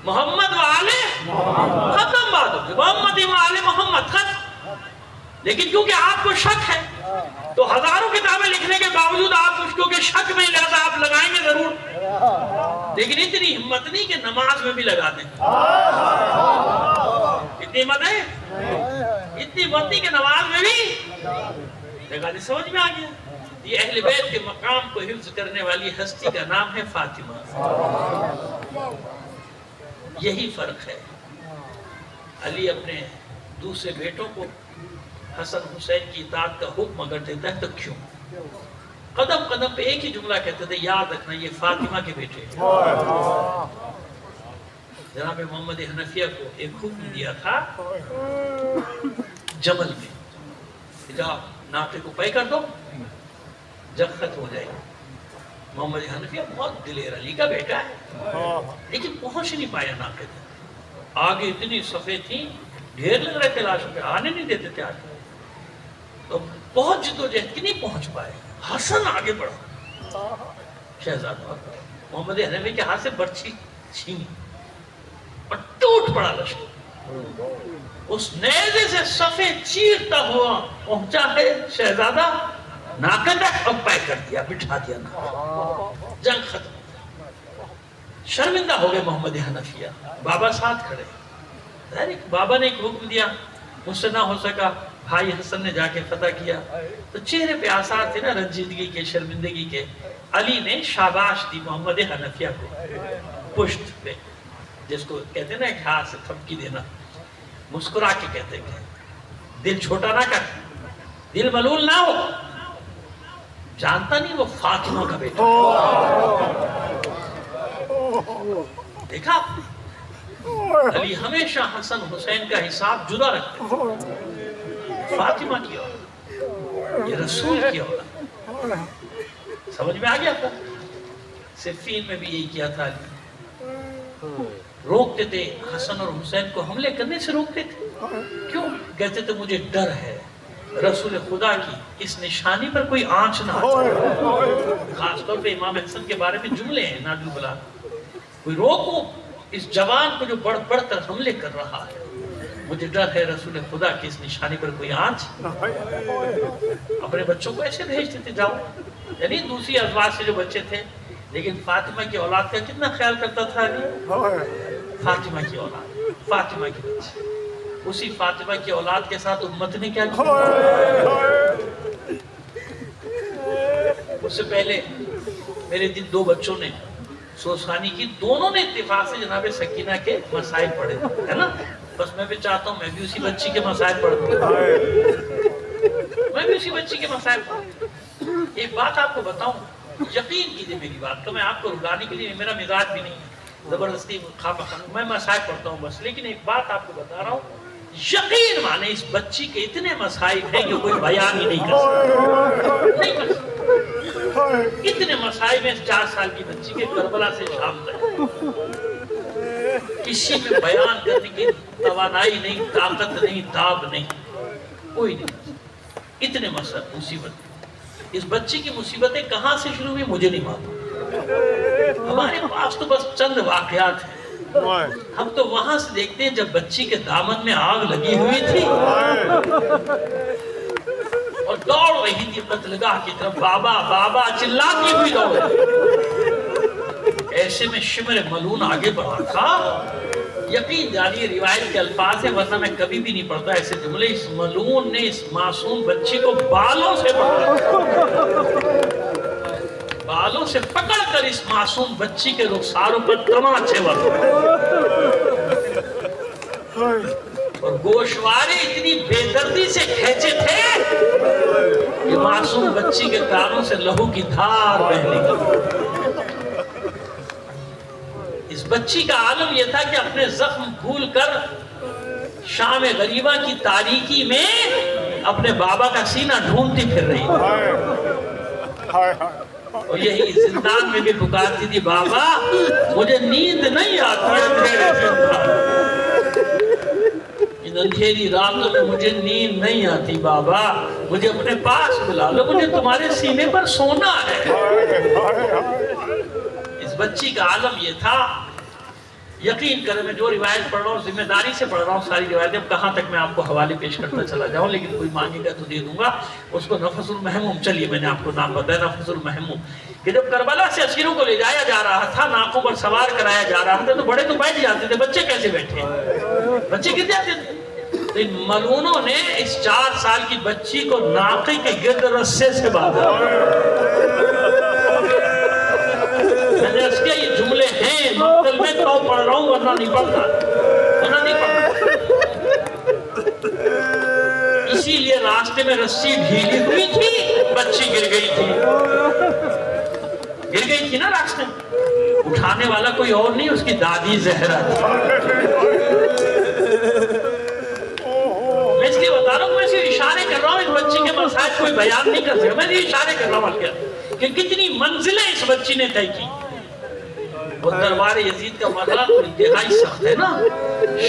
S1: محمد و آل ختم بات ہوگی، محمد و آل محمد ختم۔ لیکن کیونکہ آپ کو شک ہے تو ہزاروں کتابیں لکھنے کے باوجود آپ اس کو کہ شک میں لہذا آپ لگائیں گے ضرور، لیکن اتنی ہمت نہیں کہ نماز میں بھی لگا دیں۔ اتنی ہمت ہے، اتنی ہمت نہیں کہ نماز میں بھی لگا دیں۔ سمجھ میں آ گیا؟ یہ اہل بیت کے مقام کو حفظ کرنے والی ہستی کا نام ہے فاطمہ۔ یہی فرق ہے۔ علی اپنے دوسرے بیٹوں کو حسن حسین کی اطاعت کا حکم اگر دیتا ہے تو کیوں؟ قدم قدم پہ ایک ہی جملہ کہتے تھے، یاد رکھنا یہ فاطمہ کے بیٹے ہیں۔ جناب محمد حنفیہ کو ایک حکم دیا تھا جمل میں، جاؤ ناقے کو پے کر دو، جب ختم ہو جائے گا۔ محمد حنفیہ بہت دلیر، علی کا بیٹا ہے، لیکن پہنچ نہیں پایا ناقے تک۔ آگے اتنی صفیں تھیں، ڈھیر لگ رہے تھے لاشوں پہ، آنے نہیں دیتے تھے آگے، تو بہت جدوجہد کی نہیں پہنچ پائے۔ حسن آگے بڑھا، شہزادہ محمد حنفی کے ہاتھ سے برچھی چھینی اور ٹوٹ پڑا لشکر۔ اس نیزے سے صفیں چیرتا ہوا پہنچا ہے شہزادہ، ناقہ تک اب پے کر دیا، بٹھا دیا ناقہ، جنگ ختم۔ شرمندہ ہو گئے محمد حنفیہ، بابا ساتھ کھڑے۔ بابا نے ایک حکم دیا، مجھ سے نہ ہو سکا، بھائی حسن نے جا کے فتح کیا، تو چہرے پہ آثار تھے نا رنجیدگی کے، شرمندگی کے۔ علی نے شاباش دی محمد حنفیہ کو پشت پہ، جس کو کہتے ہیں نا ایک ہاتھ سے تھپکی دینا، مسکرا کے کہتے ہیں دل چھوٹا نہ کر، دل ملول نہ ہو، جانتا نہیں وہ فاطمہ کا بیٹا۔ دیکھا علی ہمیشہ حسن حسین کا حساب جدا رکھتے ہیں، فاطمہ کی اولاد، یہ رسول کی اولاد۔ سمجھ میں آ گیا تھا؟ صفین میں بھی یہی کیا تھا علی، روکتے تھے حسن اور حسین کو حملے کرنے سے، روکتے تھے۔ کیوں؟ کہتے تھے مجھے ڈر ہے رسول خدا کی اس نشانی پر کوئی آنچ نہ آئے۔ خاص طور پہ امام حسن کے بارے میں جملے ہیں نادل بلا، کوئی روکو اس جوان کو جو بڑھ بڑھ کر حملے کر رہا ہے، مجھے ڈر ہے رسول خدا کی اس نشانی پر کوئی آنچ۔ اپنے بچوں کو ایسے بھیجتے تھے جاؤ، یعنی دوسری ازواج سے جو بچے تھے، لیکن فاطمہ کی اولاد کا کتنا خیال کرتا تھا علی؟ فاطمہ کی اولاد، فاطمہ کی بچے، اسی فاطمہ کی اولاد کے ساتھ امت نے کیا کیا؟ اس سے پہلے میرے دن دو بچوں نے سوسخانی کی، دونوں نے اتفاق سے جناب سکینہ کے مسائل پڑھے، ہے نا؟ بس میں بھی چاہتا ہوں میں بھی اسی بچی کے مسائل پڑھ دوں، میں بھی اسی بچی کے مسائل پڑھ دوں۔ ایک بات آپ کو بتاؤں، یقین کیجئے میری بات کو، میں آپ کو رلانے کے لیے، میرا مزاج بھی نہیں ہے زبردستی میں مسائل پڑھتا ہوں بس، لیکن ایک بات آپ کو بتا رہا ہوں، یقین مانے اس بچی کے اتنے مسائل ہیں کہ کوئی بیان ہی نہیں کر سکتا، نہیں کر سکتا۔ اتنے مسائل میں 4 سال کی بچی کے کربلا سے شام تک کسی میں بیان کرنے کی توانائی نہیں، طاقت نہیں، تاب نہیں، کوئی نہیں۔ اتنے مصیبت، اس بچی کی مصیبتیں کہاں سے شروع ہوئی مجھے نہیں معلوم، ہمارے پاس تو بس چند واقعات ہیں، ہم تو وہاں سے دیکھتے ہیں جب بچی کے دامن میں آگ لگی ہوئی تھی اور دوڑ رہی تھی قتل گاہ کی طرف، بابا بابا چلاتی ہوئی دوڑ رہی، ایسے میں شمر ملون آگے بڑھا تھا، یقین جانیے روایت کے الفاظ ہیں، ورنہ میں کبھی بھی نہیں پڑھتا ایسے جملے، اس ملون نے اس معصوم بچی کو بالوں سے پکڑ کر اس معصوم بچی کے رخساروں پر تماچے ورے، اور گوشوارے اتنی بے دردی سے کھینچے تھے کہ معصوم بچی کے کانوں سے لہو کی دھار بہنے لگی۔ اس بچی کا عالم یہ تھا کہ اپنے زخم بھول کر شام غریبہ کی تاریکی میں اپنے بابا کا سینہ ڈھونڈتی پھر رہی اور یہی زندان میں بھی پکارتی تھی، بابا مجھے نیند نہیں آتی ان اندھیری راتوں میں، مجھے نیند نہیں آتی، بابا مجھے اپنے پاس بلا لو، مجھے تمہارے سینے پر سونا ہے۔ اس بچی کا عالم یہ تھا، یقین کریں میں جو روایت پڑھ رہا ہوں ذمہ داری سے پڑھ رہا ہوں، ساری روایتیں اب کہاں تک میں آپ کو حوالے پیش کرتا چلا جاؤں، لیکن کوئی مانگے گا تو دے دوں گا اس کو۔ نفس المحموم، چلیے میں نے آپ کو نام بتایا، نفس المحموم، کہ جب کربلا سے اسیروں کو لے جایا جا رہا تھا، ناکوں پر سوار کرایا جا رہا تھا، تو بڑے تو بیٹھ جاتے تھے، بچے کیسے بیٹھے؟ بچے گر جاتے تھے۔ تو ان ملونوں نے اس 4 سال کی بچی کو ناقے کے گرد رسے سے باندھا۔ میں نے اس کے یہ جملے ہیں، مقتل میں تو پڑھ رہا ہوں ورنہ نہیں پڑھتا، ورنہ نہیں پڑھتا۔ اسی لیے راستے میں رسی ڈھیلی ہوئی تھی، بچی گر گئی تھی نا راستے میں، اٹھانے والا کوئی اور نہیں، اس کی دادی زہرا تھی۔ میں اس لیے بتا رہا ہوں، میں صرف اشارے کر رہا ہوں، اس بچی کے مسائل کوئی بیان نہیں کر سکتا، میں یہ اشارے کر رہا ہوں کہ کتنی منزلیں اس بچی نے طے کی۔ وہ دربار یزید کا مرحلہ تو انتہائی سخت ہے نا،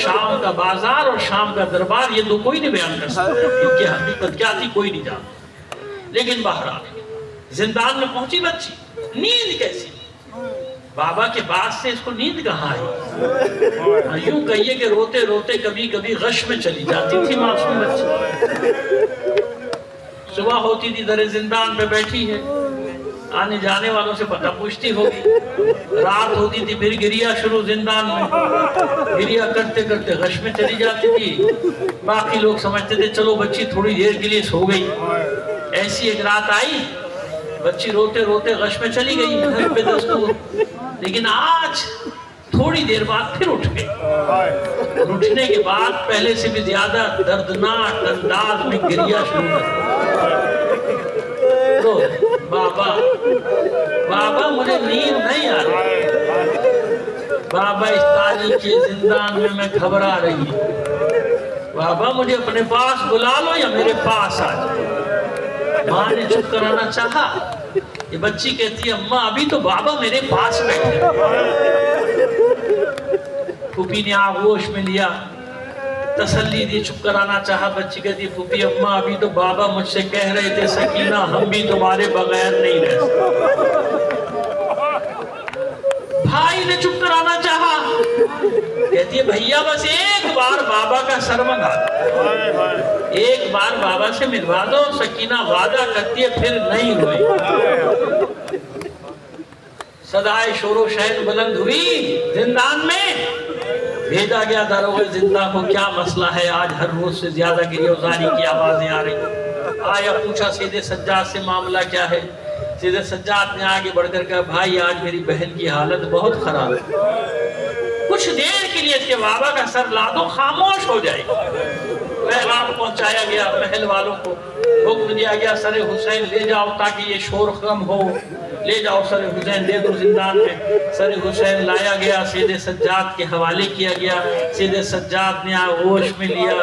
S1: شام کا بازار اور شام کا دربار، یہ دو کوئی نہیں بیان کر سکتا، ان کی حقیقت کیا تھی کوئی نہیں جانتا۔ لیکن بہرحال زندان میں پہنچی بچی، نیند کیسی؟ بابا کے بعد سے اس کو نیند کہاں آئی؟ یوں کہیے کہ روتے روتے کبھی کبھی غش میں چلی جاتی تھی معصوم بچی۔ صبح ہوتی تھی در زندان پہ بیٹھی ہے، آنے جانے والوں سے پتہ پوچھتی ہوگی، رات ہوتی تھی پھر گریا شروع زندان میں، گریا کرتے کرتے غش میں چلی جاتی تھی۔ باقی لوگ سمجھتے تھے چلو بچی تھوڑی دیر کے لیے سو گئی۔ ایسی ایک رات آئی، بچی روتے روتے غش میں چلی گئی گھر پہ دستور، لیکن آج تھوڑی دیر بعد پھر اٹھ گئی، اور اٹھنے کے بعد پہلے سے بھی زیادہ دردناک انداز میں گریا شروع کر تو بابا بابا مجھے نیند نہیں آ رہی، بابا اس تاریکی زندان میں گھبرا رہی، بابا مجھے اپنے پاس بلا لو یا میرے پاس آ جائے۔ ماں نے چپ کرانا چاہا، یہ بچی کہتی ہے اماں ابھی تو بابا میرے پاس بیٹھے۔ پھوپھی نے آغوش میں لیا، تسلی دی، چپ کرانا چاہا، بچی کہتی پھوپھی اماں ابھی تو بابا مجھ سے کہہ رہے تھے سکینہ ہم بھی تمہارے بغیر نہیں رہ سکتے۔ بھائی نے چپ کرانا چاہا، کہتی ہے بھیا بس ایک بار بابا کا سر منگا دو، ایک بار بابا سے ملوا دو۔ سکینہ وعدہ کرتی ہے، پھر نہیں ہوئی۔ صدائے شور و شہد بلند ہوئی زندان میں، بھیجا گیا داروغ زندہ کو، کیا مسئلہ ہے آج ہر روز سے زیادہ گریہ وزاری کی آوازیں آ رہی۔ آیا پوچھا سیدے سجاد سے معاملہ کیا ہے؟ سیدے سجاد نے آگے بڑھ کر کہا بھائی آج میری بہن کی حالت بہت خراب ہے، کچھ دیر کے لیے اس کے بابا کا سر لا دو، خاموش ہو جائے۔ پیغام پہنچایا گیا محل والوں کو، حکم دیا گیا سر حسین لے جاؤ تاکہ یہ شور کم ہو، لے جاؤ سر حسین دے دو زندان میں۔ سر حسین لایا گیا، سید سجاد کے حوالے کیا گیا۔ سید سجاد نے آغوش میں لیا،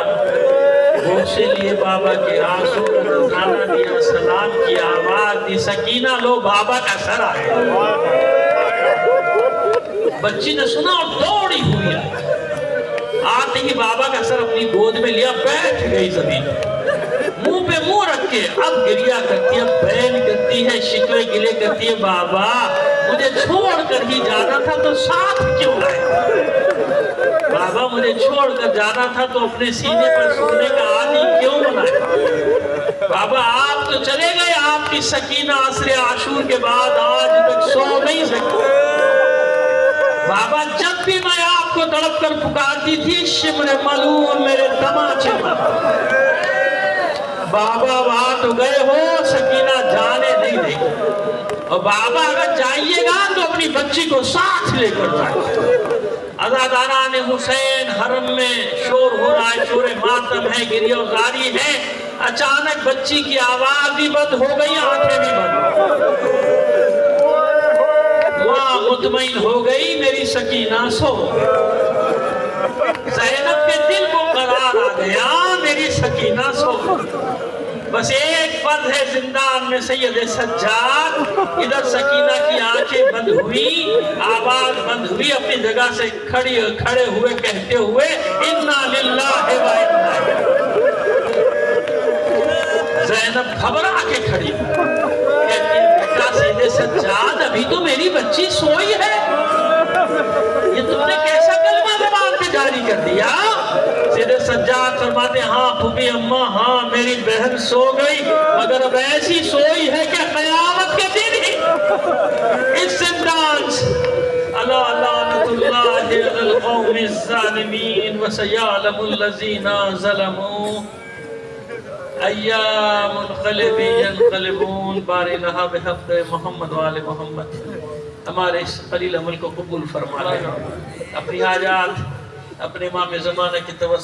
S1: گوش سے لیے بابا کے آنسوں کا نذرانہ دیا، سلام کی آواز دی، سکینہ لو بابا کا سر آئے۔ بچی نے سنا اور دوڑی ہوئی آتے ہی بابا کا سر اپنی گود میں لیا، بیٹھ گئی زمین، منہ پہ منہ رکھ کے اب گریہ کرتی ہے، بین کرتی ہے، شکوے گلے کرتی ہے، بابا مجھے چھوڑ کر ہی جانا تھا تو ساتھ کیوں لائے؟ بابا مجھے چھوڑ کر جانا تھا تو اپنے سینے پر سونے کا عادی کیوں بنائے؟ بابا آپ تو چلے گئے، آپ کی سکینہ عصر عاشور کے بعد آج تک سو نہیں سکتی۔ بابا جب بھی میں آپ کو تڑپ کر پکارتی تھی، شمر ملعون میرے تماچے پر۔ بابا وہاں تو گئے ہو، سکینہ جانے نہیں دے گی، اور بابا اگر جائیے گا تو اپنی بچی کو ساتھ لے کر جائے۔ عزاداران حسین حرم میں شور ہو رہا ہے، شور ماتم ہے، گریہ وزاری ہے۔ اچانک بچی کی آواز بھی بند ہو گئی، آنکھیں بھی بند، ماں مطمئن ہو گئی، میری سکینہ سو۔ زینب کے دل کو قرار آ گیا، میری سکینہ سو۔ بس ایک فرد ہے زندان میں سید سجاد، ادھر سکینہ کی آنکھیں بند ہوئی، آواز بند ہوئی، اپنی جگہ سے کھڑے ہوئے کہتے ہوئے انا للہ و انا الیہ۔ زینب گھبرا کے کھڑی کہتی ہے بیٹا سید سجاد ابھی تو میری بچی سوئی ہے، یہ تم نے کیسا کلمہ زبان پہ جاری کر دیا؟ سید سجاد فرماتے ہاں پھوپھی اماں، ہاں میری بہن سو گئی، مگر اب ایسی سوئی ہے کہ قیامت کے دن ہی اس زندان سے اللہ لعنت اللہ علی القوم الظالمین وسیعلم الذین ظلموا ایام منقلب ینقلبون۔ باری لہا بحق محمد و آل محمد۔ ہمارے اس قلیل عمل کو قبول فرما لے، اپنی حاجات اپنے امام زمانہ کی توسط